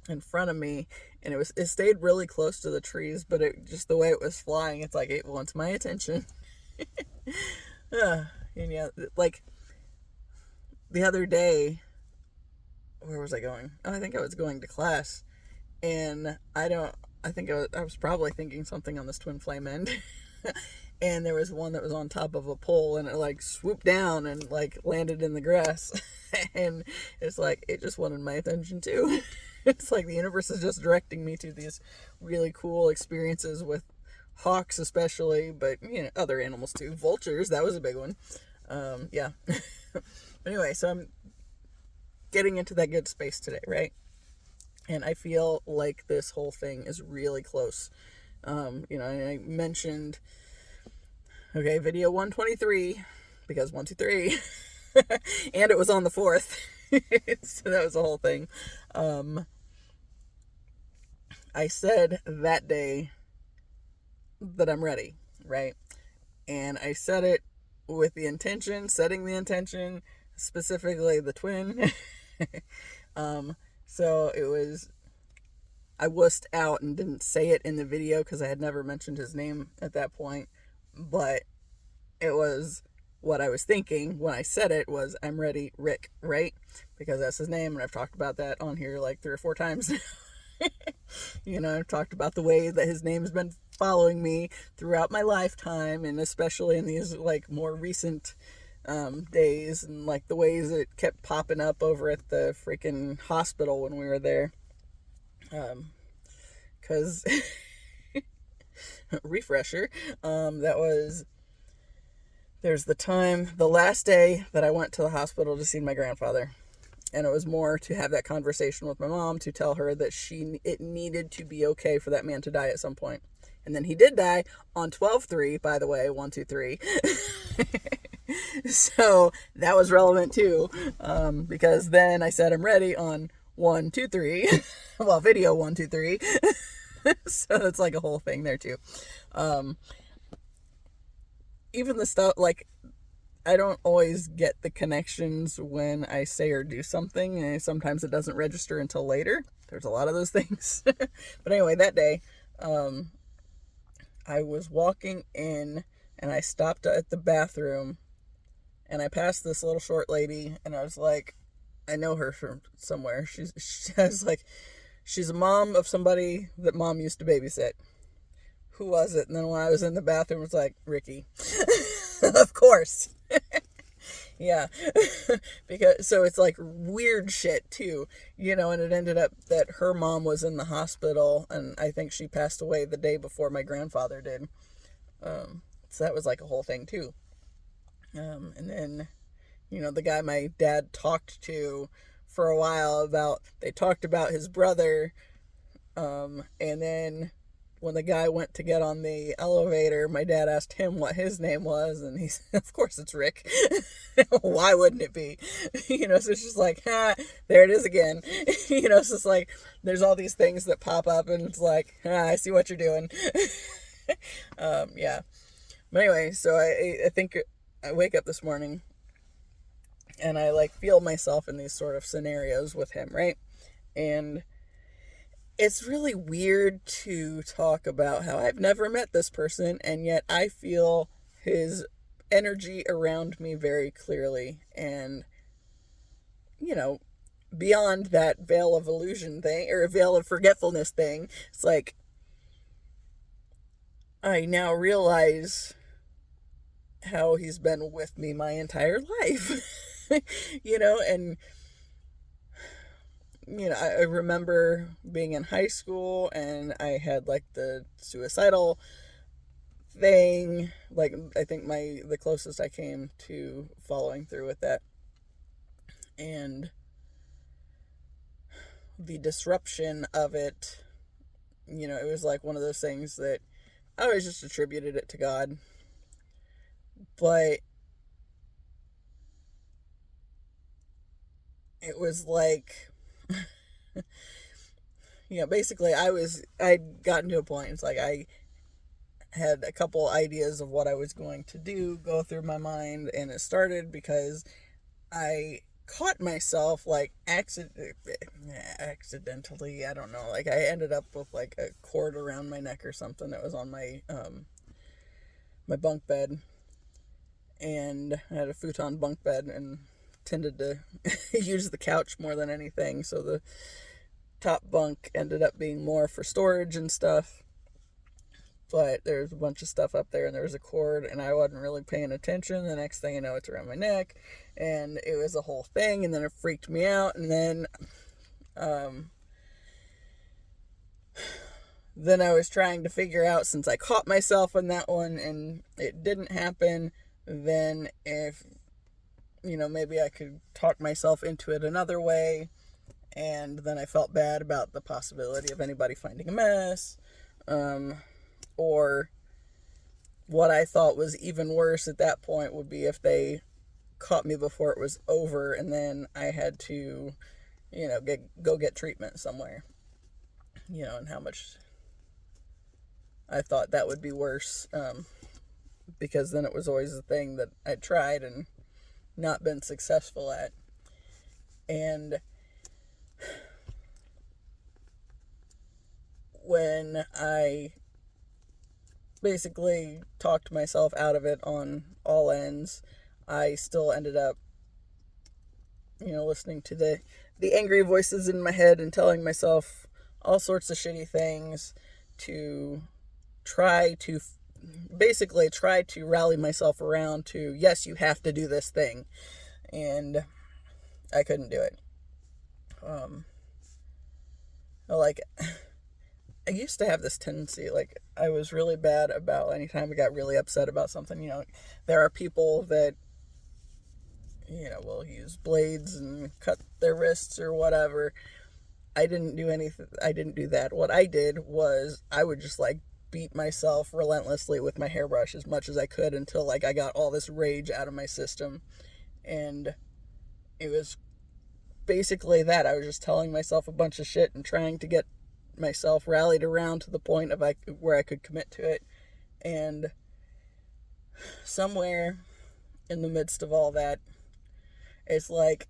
in front of me, and it stayed really close to the trees, but it just the way it was flying, it's like it wants my attention. And yeah, like the other day, where was I going? Oh, I think I was going to class, and I think I was probably thinking something on this twin flame end. And there was one that was on top of a pole, and it like swooped down and like landed in the grass. And it's like it just wanted my attention too. It's like the universe is just directing me to these really cool experiences with hawks especially, but other animals too. Vultures, that was a big one. Yeah. But anyway, so I'm getting into that good space today, right? And I feel like this whole thing is really close. I mentioned, okay, video 123, because 1, 2, 3, and it was on the 4th. So that was the whole thing. I said that day that I'm ready, right? And I said it with the intention, setting the intention, specifically the twin. So it was, I wussed out and didn't say it in the video because I had never mentioned his name at that point, but it was what I was thinking when I said it was, I'm ready, Rick, right? Because that's his name, and I've talked about that on here like 3 or 4 times. I've talked about the way that his name's been following me throughout my lifetime, and especially in these like more recent days, and like the ways it kept popping up over at the freaking hospital when we were there. Because refresher, there's the last day that I went to the hospital to see my grandfather. And it was more to have that conversation with my mom, to tell her that it needed to be okay for that man to die at some point. And then he did die on 12/3, by the way, 1, 2, 3. So that was relevant too, because then I said I'm ready on 1, 2, 3. Well, video 1, 2, 3. So it's like a whole thing there too. Even the stuff like, I don't always get the connections when I say or do something, and sometimes it doesn't register until later. There's a lot of those things. But anyway, that day, I was walking in, and I stopped at the bathroom, and I passed this little short lady, and I was like, I know her from somewhere. I was like, she's a mom of somebody that mom used to babysit. Who was it? And then when I was in the bathroom, it was like, Ricky. Of course. Yeah. So it's like weird shit too, and it ended up that her mom was in the hospital, and I think she passed away the day before my grandfather did. So that was like a whole thing too. And then, the guy my dad talked to for a while they talked about his brother. And then when the guy went to get on the elevator, my dad asked him what his name was, and he said, of course it's Rick. Why wouldn't it be? So it's just like, there it is again. So it's like, there's all these things that pop up, and it's like, I see what you're doing. Yeah. But anyway, so I think I wake up this morning, and I like feel myself in these sort of scenarios with him, right? And it's really weird to talk about how I've never met this person, and yet I feel his energy around me very clearly. And, beyond that veil of illusion thing, or veil of forgetfulness thing, it's like, I now realize how he's been with me my entire life. And, I remember being in high school and I had like the suicidal thing. Like, I think the closest I came to following through with that. And the disruption of it, it was like one of those things that I always just attributed it to God. But it was like, basically I'd gotten to a point, it's like I had a couple ideas of what I was going to do go through my mind, and it started because I caught myself like accidentally, I don't know, like I ended up with like a cord around my neck or something that was on my my bunk bed, and I had a futon bunk bed and tended to use the couch more than anything, so the top bunk ended up being more for storage and stuff. But there's a bunch of stuff up there, and there was a cord, and I wasn't really paying attention. The next thing you know, it's around my neck, and it was a whole thing, and then it freaked me out, and then I was trying to figure out, since I caught myself in that one, and it didn't happen, then if, maybe I could talk myself into it another way, and then I felt bad about the possibility of anybody finding a mess, or what I thought was even worse at that point would be if they caught me before it was over, and then I had to, go get treatment somewhere, and how much I thought that would be worse, because then it was always the thing that I tried and not been successful at. And when I basically talked myself out of it on all ends, I still ended up, listening to the angry voices in my head and telling myself all sorts of shitty things to try to rally myself around to, yes, you have to do this thing. And I couldn't do it. Like, I used to have this tendency, like, I was really bad about anytime I got really upset about something, there are people that, will use blades and cut their wrists or whatever. I didn't do anything. I didn't do that. What I did was I would just like beat myself relentlessly with my hairbrush as much as I could until like I got all this rage out of my system. And it was basically that. I was just telling myself a bunch of shit and trying to get myself rallied around to the point of where I could commit to it. And somewhere in the midst of all that, it's like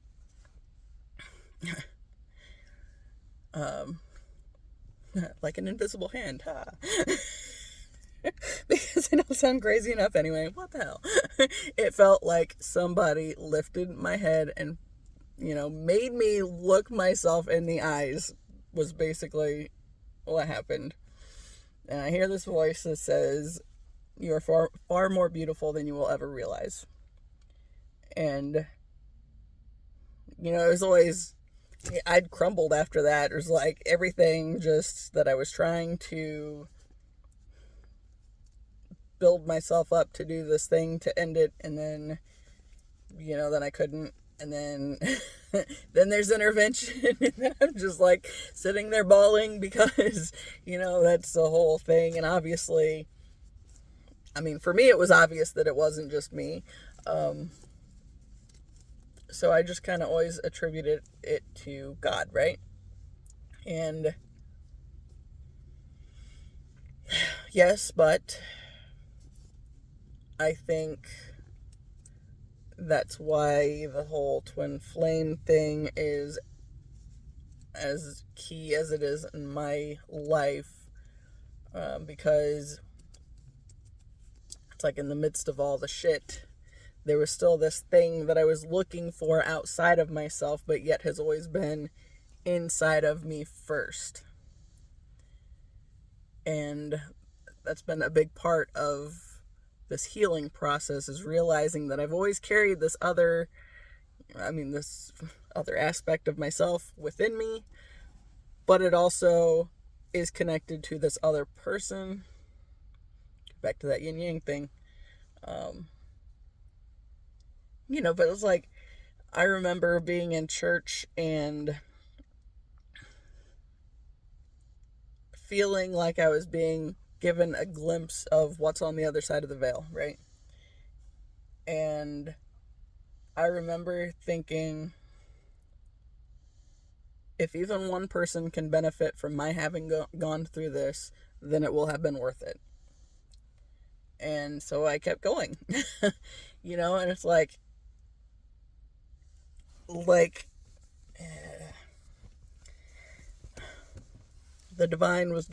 like an invisible hand, huh? Because it don't sound crazy enough anyway. What the hell? It felt like somebody lifted my head and, made me look myself in the eyes, was basically what happened. And I hear this voice that says, "You are far, far more beautiful than you will ever realize." And, it was always, I'd crumbled after that. It was like everything just that I was trying to build myself up to do this thing to end it, and then, then I couldn't. And then then there's intervention, and then I'm just like sitting there bawling because, that's the whole thing. And obviously, I mean, for me, it was obvious that it wasn't just me. So I just kind of always attributed it to God, right? And yes, but I think that's why the whole twin flame thing is as key as it is in my life, because it's like in the midst of all the shit, there was still this thing that I was looking for outside of myself, but yet has always been inside of me first. And that's been a big part of this healing process, is realizing that I've always carried this other, this other aspect of myself within me, but it also is connected to this other person. Back to that yin yang thing. But it was like, I remember being in church and feeling like I was being given a glimpse of what's on the other side of the veil, right? And I remember thinking, if even one person can benefit from my having gone through this, then it will have been worth it. And so I kept going, and it's like the divine was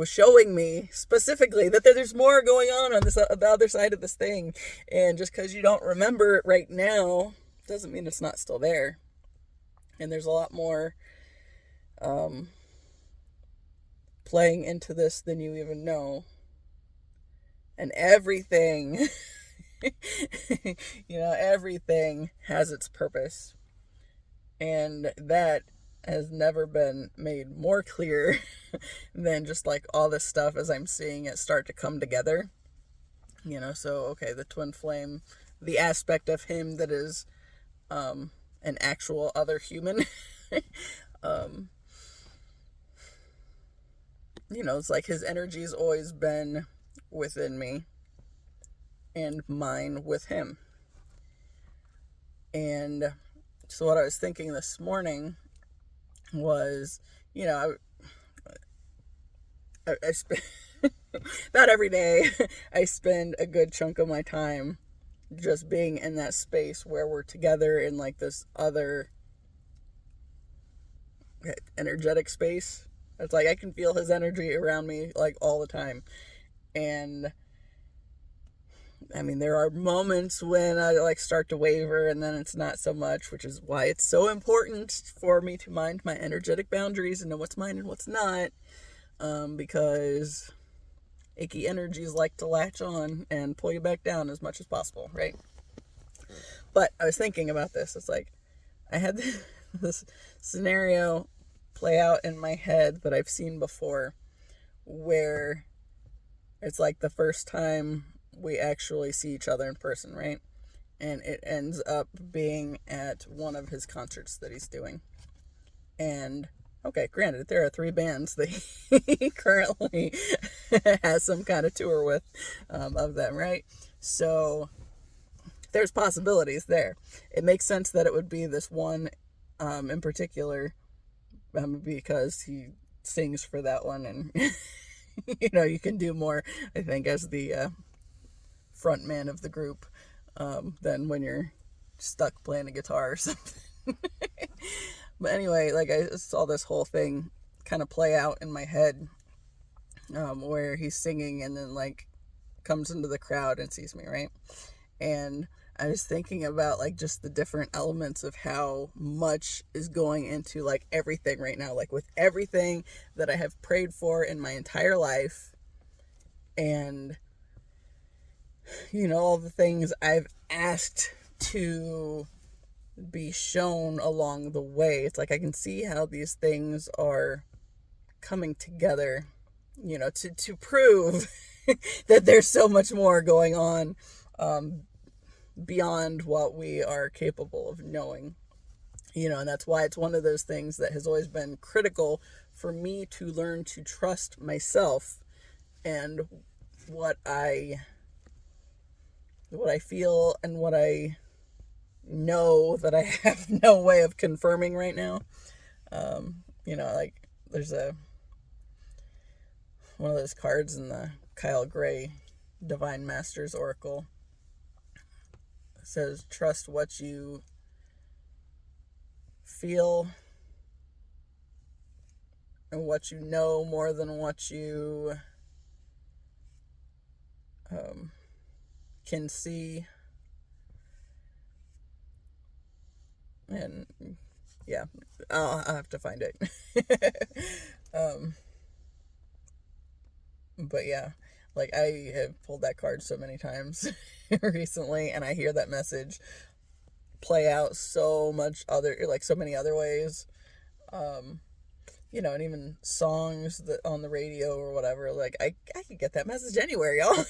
showing me specifically that there's more going on the other side of this thing. And just because you don't remember it right now doesn't mean it's not still there. And there's a lot more playing into this than you even know. And everything, everything has its purpose. And that has never been made more clear than just like all this stuff as I'm seeing it start to come together. So, okay, the twin flame, the aspect of him that is an actual other human. It's like his energy's always been within me and mine with him. And so what I was thinking this morning was, I spend about every day, I spend a good chunk of my time just being in that space where we're together in like this other energetic space. It's like I can feel his energy around me like all the time. And there are moments when I like start to waver, and then it's not so much, which is why it's so important for me to mind my energetic boundaries and know what's mine and what's not, because icky energies like to latch on and pull you back down as much as possible, right? But I was thinking about this. It's like I had this scenario play out in my head that I've seen before, where it's like the first time we actually see each other in person, right? And it ends up being at one of his concerts that he's doing. And okay, granted, there are 3 bands that he currently has some kind of tour with of them, right? So there's possibilities there. It makes sense that it would be this one in particular, because he sings for that one, and you can do more, I think, as the front man of the group than when you're stuck playing a guitar or something. But anyway, like I saw this whole thing kind of play out in my head, where he's singing and then like comes into the crowd and sees me, right? And I was thinking about like just the different elements of how much is going into like everything right now, like with everything that I have prayed for in my entire life, and all the things I've asked to be shown along the way. It's like I can see how these things are coming together, to prove that there's so much more going on beyond what we are capable of knowing. And that's why it's one of those things that has always been critical for me to learn to trust myself and what I feel and what I know that I have no way of confirming right now. Like there's one of those cards in the Kyle Gray Divine Masters Oracle. It says, trust what you feel and what you know more than what you can see. And yeah, I'll have to find it. But yeah, Like, I have pulled that card so many times recently, and I hear that message play out so many other ways. And even songs that on the radio or whatever, like, I could get that message anywhere, y'all.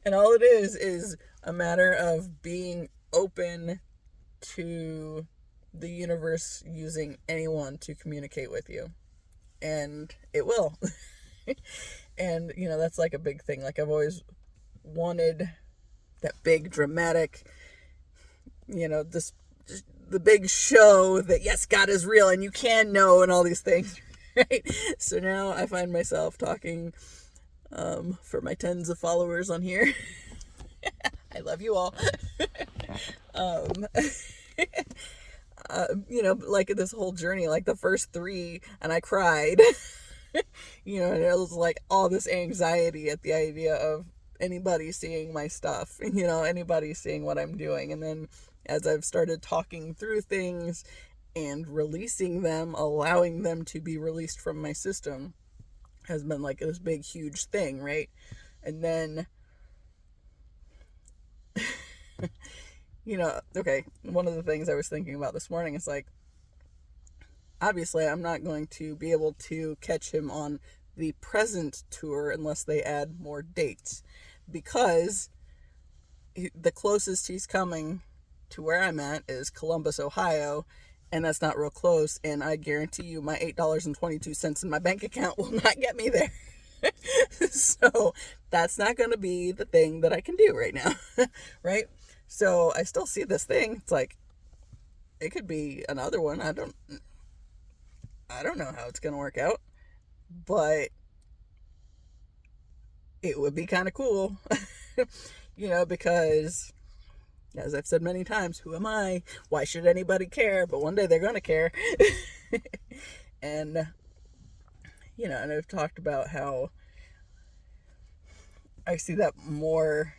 And all it is a matter of being open to the universe using anyone to communicate with you. And it will. And, that's like a big thing. Like, I've always wanted that big dramatic, the big show that, yes, God is real and you can know and all these things, right? So now I find myself talking for my tens of followers on here. I love you all. Like this whole journey, like the first 3, and I cried, and it was like all this anxiety at the idea of anybody seeing my stuff, anybody seeing what I'm doing. And then as I've started talking through things and releasing them, allowing them to be released from my system has been like this big, huge thing, right? And then, okay, one of the things I was thinking about this morning is like, obviously I'm not going to be able to catch him on the present tour unless they add more dates, because the closest he's coming to where I'm at is Columbus, Ohio, and that's not real close, and I guarantee you my $8.22 in my bank account will not get me there. So that's not going to be the thing that I can do right now, right? So I still see this thing. It's like, it could be another one. I don't know how it's going to work out, but it would be kind of cool, because as I've said many times, who am I? Why should anybody care? But one day they're going to care. And, and I've talked about how I see that more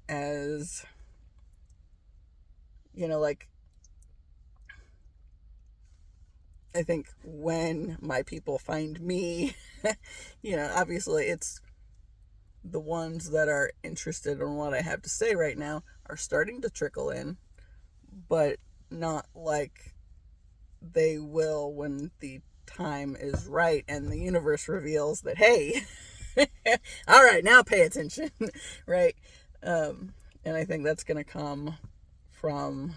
as, like, I think when my people find me, obviously it's the ones that are interested in what I have to say right now are starting to trickle in, but not like they will when the time is right and the universe reveals that, hey, all right, now pay attention, right? And I think that's going to come from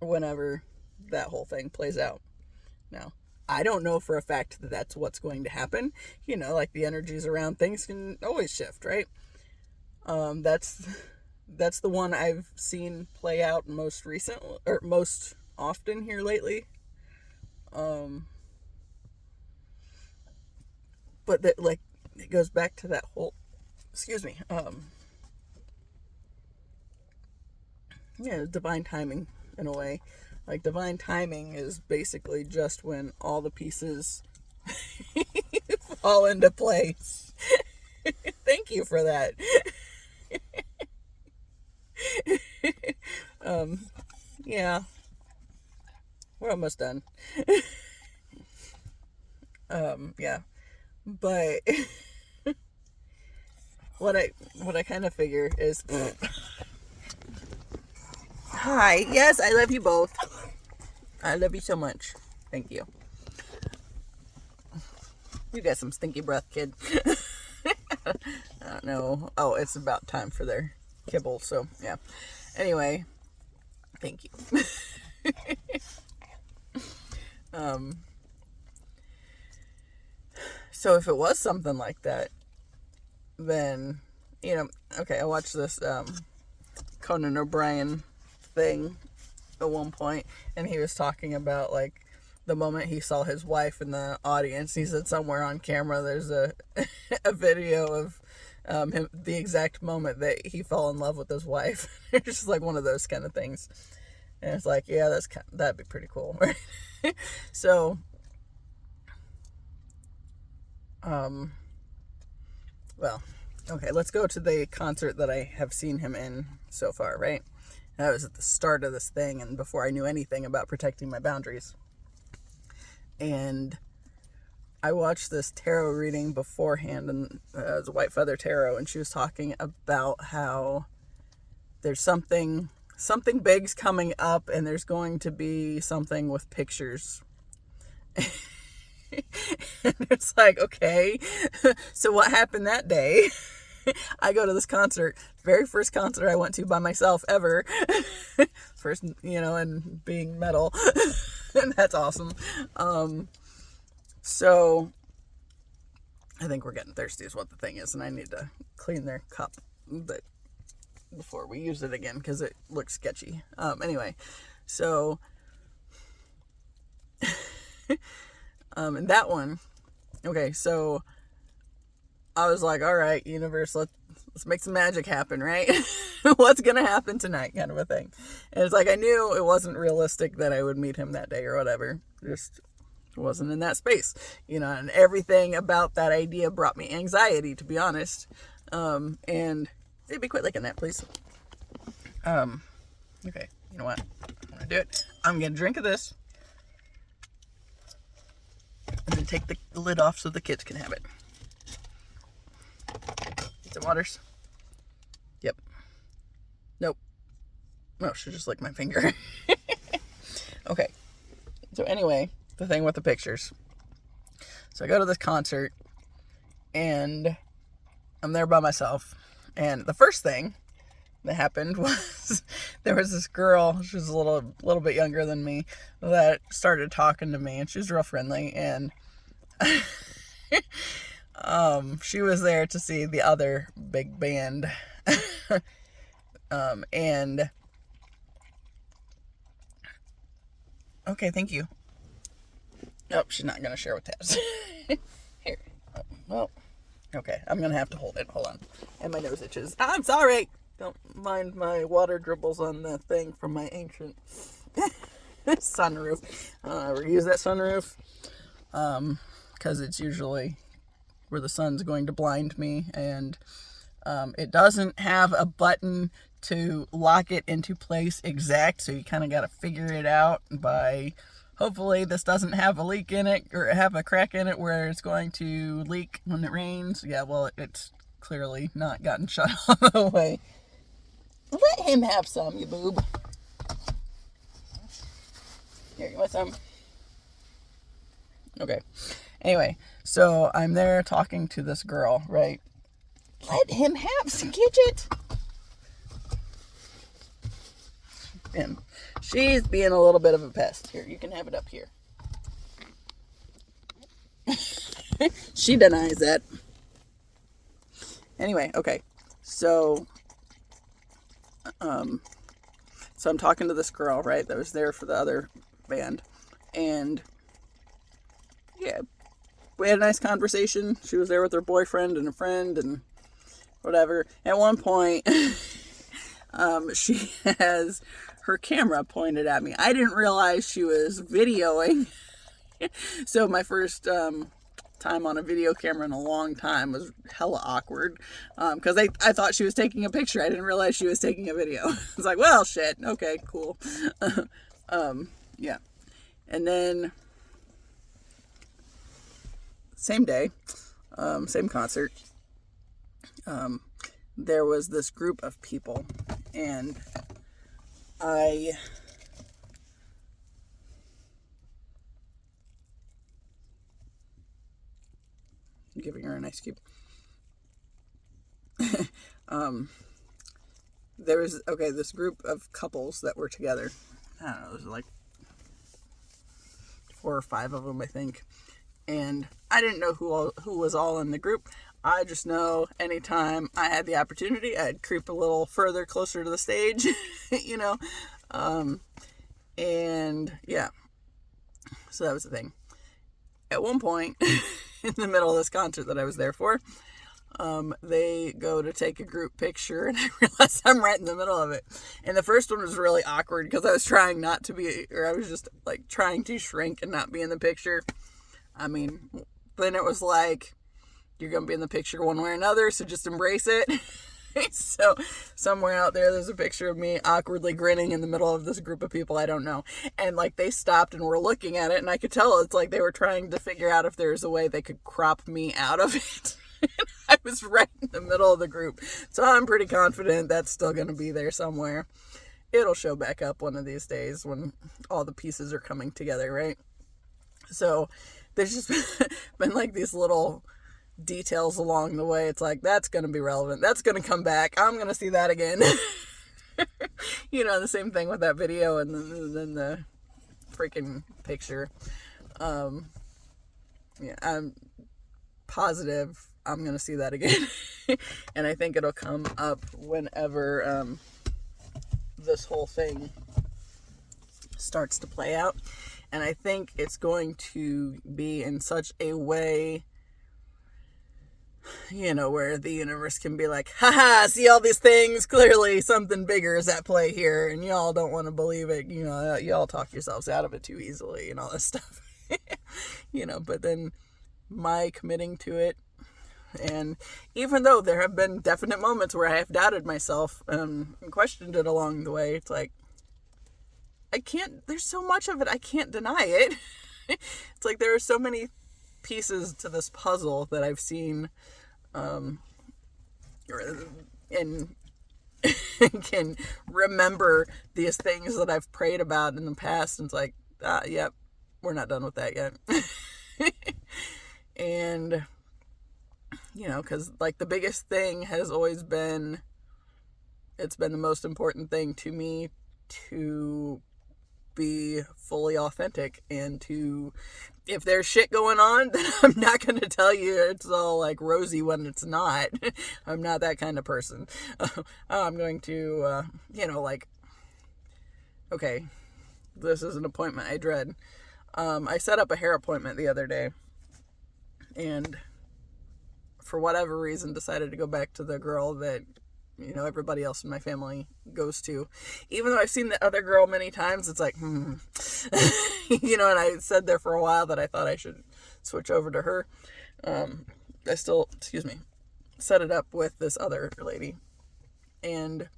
whenever that whole thing plays out. Now, I don't know for a fact that that's what's going to happen. Like the energies around things can always shift, right? That's the one I've seen play out most often here lately. But that, like, it goes back to that whole, divine timing in a way. Like, divine timing is basically just when all the pieces fall into place. Thank you for that. Yeah. We're almost done. Yeah. But what I kind of figure is hi. Yes, I love you both. I love you so much. Thank you. You got some stinky breath, kid. I don't know. Oh, it's about time for their kibble, so yeah. Anyway, thank you. So if it was something like that, then, okay, I watched this Conan O'Brien thing at one point, and he was talking about, like, the moment he saw his wife in the audience. He said somewhere on camera there's a video of him, the exact moment that he fell in love with his wife. It's just like one of those kind of things. And it's like, yeah, that'd be pretty cool, right? So, well, okay, let's go to the concert that I have seen him in so far, right? That was at the start of this thing and before I knew anything about protecting my boundaries. And I watched this tarot reading beforehand, and it was a white feather tarot, and she was talking about how there's something big's coming up, and there's going to be something with pictures. And it's like, okay, so what happened that day? I go to this concert, very first concert I went to by myself ever. First, and being metal. And that's awesome. So I think we're getting thirsty is what the thing is, and I need to clean their cup before we use it again, because it looks sketchy. Anyway, so and that one, okay, so I was like, all right, universe, let's make some magic happen, right? What's gonna happen tonight, kind of a thing. And it's like, I knew it wasn't realistic that I would meet him that day or whatever. Just wasn't in that space, and everything about that idea brought me anxiety, to be honest. And be quit licking that, please. Okay, you know what? I'm gonna do it. I'm gonna drink of this, and then take the lid off so the kids can have it. Get some waters. Yep. Nope. No, she just licked my finger. Okay. So anyway, the thing with the pictures. So I go to this concert, and I'm there by myself. And the first thing that happened was there was this girl, she was a little bit younger than me, that started talking to me, and she was real friendly, and she was there to see the other big band. And okay, thank you. Nope, she's not gonna share with Taz. Here. Oh, well, okay, I'm gonna have to hold it. Hold on. And my nose itches. I'm sorry. Don't mind my water dribbles on the thing from my ancient sunroof. I don't ever use that sunroof, because it's usually where the sun's going to blind me, and it doesn't have a button to lock it into place exact, so you kind of got to figure it out by, hopefully this doesn't have a leak in it, or have a crack in it where it's going to leak when it rains. Yeah, well, it's clearly not gotten shut all the way. Let him have some, you boob. Here, you want some? Okay. Anyway, so I'm there talking to this girl, right? Let him have some, Gidget. And she's being a little bit of a pest. Here, you can have it up here. She denies that. Anyway, okay. So I'm talking to this girl, right, that was there for the other band. And yeah, we had a nice conversation. She was there with her boyfriend and a friend and whatever. At one point, she has her camera pointed at me. I didn't realize she was videoing. So my first time on a video camera in a long time was hella awkward, because I thought she was taking a picture. I didn't realize she was taking a video. It's like, well, shit, okay, cool. Yeah. And then same day, same concert, there was this group of people, and I'm giving her a nice cube. There was, this group of couples that were together. I don't know, there was like 4 or 5 of them, I think. And I didn't know who was all in the group. I just know anytime I had the opportunity, I'd creep a little further closer to the stage, and yeah, so that was the thing. At one point, in the middle of this concert that I was there for, they go to take a group picture, and I realized I'm right in the middle of it. And the first one was really awkward because I was trying not to be, or I was just like trying to shrink and not be in the picture. I mean, then it was like, you're going to be in the picture one way or another, so just embrace it. So somewhere out there's a picture of me awkwardly grinning in the middle of this group of people I don't know. And like they stopped and were looking at it, and I could tell it's like they were trying to figure out if there's a way they could crop me out of it. I was right in the middle of the group. So I'm pretty confident that's still going to be there somewhere. It'll show back up one of these days when all the pieces are coming together, right? So there's just been like these little details along the way. It's like, that's going to be relevant. That's going to come back. I'm going to see that again. The same thing with that video and then the freaking picture. I'm positive I'm going to see that again. And I think it'll come up whenever this whole thing starts to play out. And I think it's going to be in such a way, where the universe can be like, haha, see all these things? Clearly something bigger is at play here, and y'all don't want to believe it. Y'all talk yourselves out of it too easily and all this stuff. But then my committing to it, and even though there have been definite moments where I have doubted myself and questioned it along the way, it's like, there's so much of it, I can't deny it. It's like there are so many pieces to this puzzle that I've seen and can remember these things that I've prayed about in the past, and it's like, yep, we're not done with that yet. And because like the biggest thing has always been, it's been the most important thing to me to be fully authentic, and if there's shit going on, then I'm not going to tell you it's all like rosy when it's not. I'm not that kind of person. I'm going to, okay, this is an appointment I dread. I set up a hair appointment the other day, and for whatever reason decided to go back to the girl that everybody else in my family goes to. Even though I've seen the other girl many times, it's like, and I said there for a while that I thought I should switch over to her. I still, set it up with this other lady. And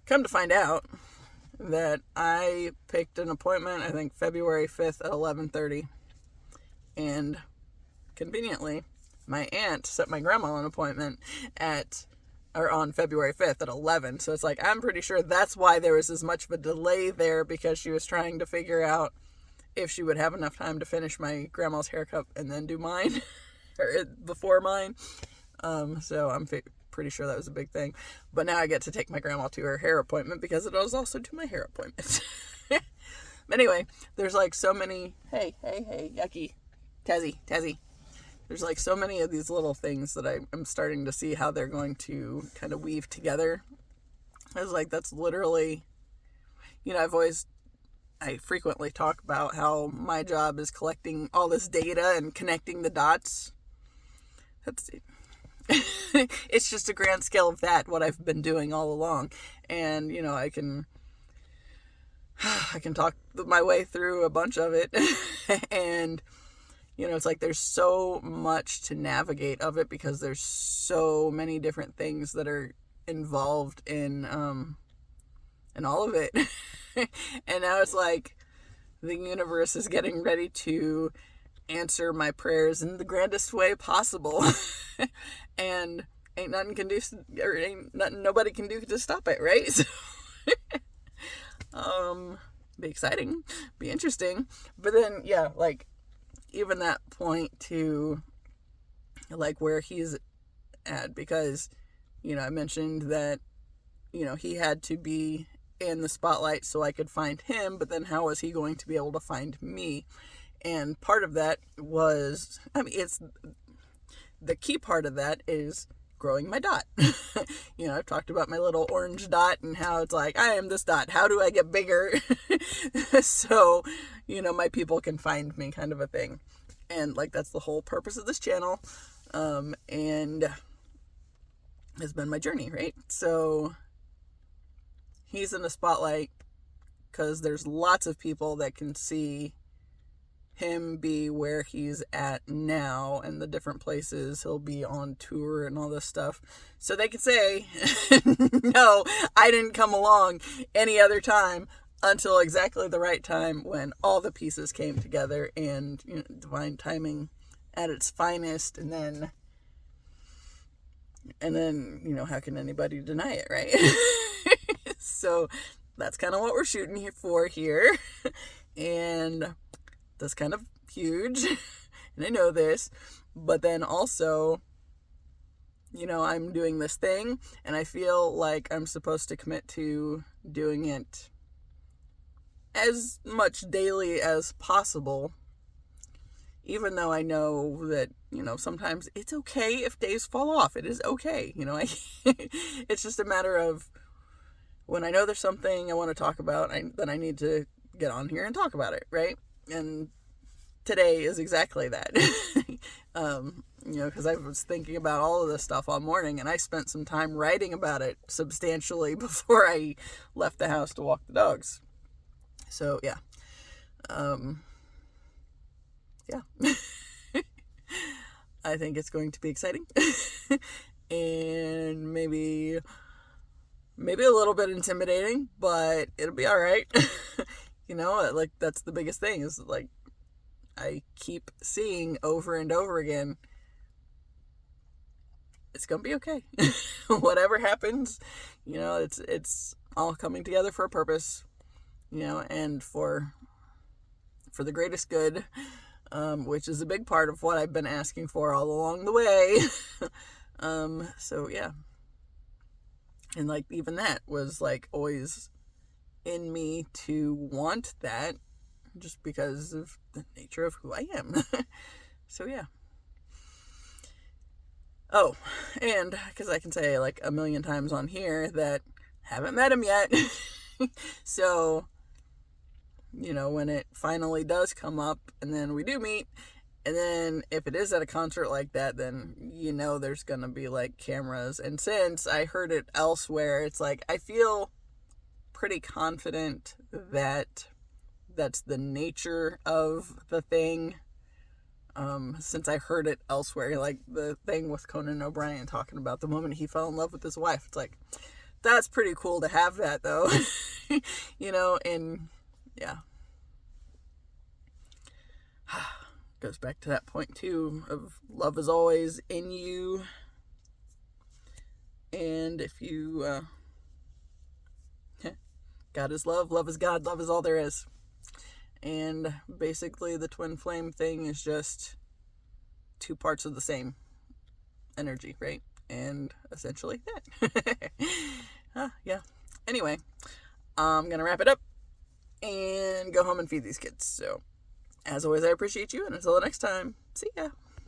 come to find out that I picked an appointment, I think February 5th at 11:30. And conveniently, my aunt set my grandma an appointment on February 5th at 11. So it's like, I'm pretty sure that's why there was as much of a delay there, because she was trying to figure out if she would have enough time to finish my grandma's haircut and then do mine, or before mine. So I'm pretty sure that was a big thing. But now I get to take my grandma to her hair appointment because it was also to my hair appointment. Anyway, there's like so many, hey, yucky, Tezzy. There's like so many of these little things that I'm starting to see how they're going to kind of weave together. I was like, that's literally, I frequently talk about how my job is collecting all this data and connecting the dots. That's it's just a grand scale of that, what I've been doing all along. And, I can talk my way through a bunch of it. And, it's like there's so much to navigate of it, because there's so many different things that are involved in all of it. And now it's like the universe is getting ready to answer my prayers in the grandest way possible. And ain't nothing nobody can do to stop it, right? So, be exciting, be interesting. But then, yeah, like, even that point to, like, where he's at, because, I mentioned that, he had to be in the spotlight so I could find him, but then how was he going to be able to find me? And part of that was, it's the key part of that is growing my dot. I've talked about my little orange dot and how it's like, I am this dot. How do I get bigger? So, my people can find me, kind of a thing. And like, that's the whole purpose of this channel. And has been my journey, right? So he's in the spotlight because there's lots of people that can see him be where he's at now and the different places he'll be on tour and all this stuff. So they could say, no, I didn't come along any other time until exactly the right time when all the pieces came together and, you know, divine timing at its finest. And then, you know, how can anybody deny it, right? So that's kind of what we're shooting here for here. And that's kind of huge. And I know this. But then also, you know, I'm doing this thing and I feel like I'm supposed to commit to doing it as much daily as possible. Even though I know that, you know, sometimes it's okay if days fall off. It is okay. You know, it's just a matter of when I know there's something I want to talk about, then I need to get on here and talk about it, right? And today is exactly that. You know, because I was thinking about all of this stuff all morning, and I spent some time writing about it substantially before I left the house to walk the dogs. So, yeah. Yeah. I think it's going to be exciting. And maybe a little bit intimidating, but it'll be all right. You know, like, that's the biggest thing is, like, I keep seeing over and over again, it's gonna be okay. Whatever happens, you know, it's all coming together for a purpose, you know, and for the greatest good, which is a big part of what I've been asking for all along the way. So yeah. And like, even that was like always in me to want that just because of the nature of who I am. So yeah. Oh, and because I can say like a million times on here that haven't met him yet. So, you know, when it finally does come up and then we do meet, and then if it is at a concert like that, then, you know, there's going to be like cameras. And since I heard it elsewhere, it's like, I feel pretty confident that that's the nature of the thing. Since I heard it elsewhere, like the thing with Conan O'Brien talking about the moment he fell in love with his wife. It's like, that's pretty cool to have that though. You know, and yeah. Goes back to that point too of love is always in you. And if you, God is love, love is God, love is all there is. And basically the twin flame thing is just two parts of the same energy, right? And essentially that. Yeah. Anyway, I'm going to wrap it up and go home and feed these kids. So, as always, I appreciate you. And until the next time, see ya.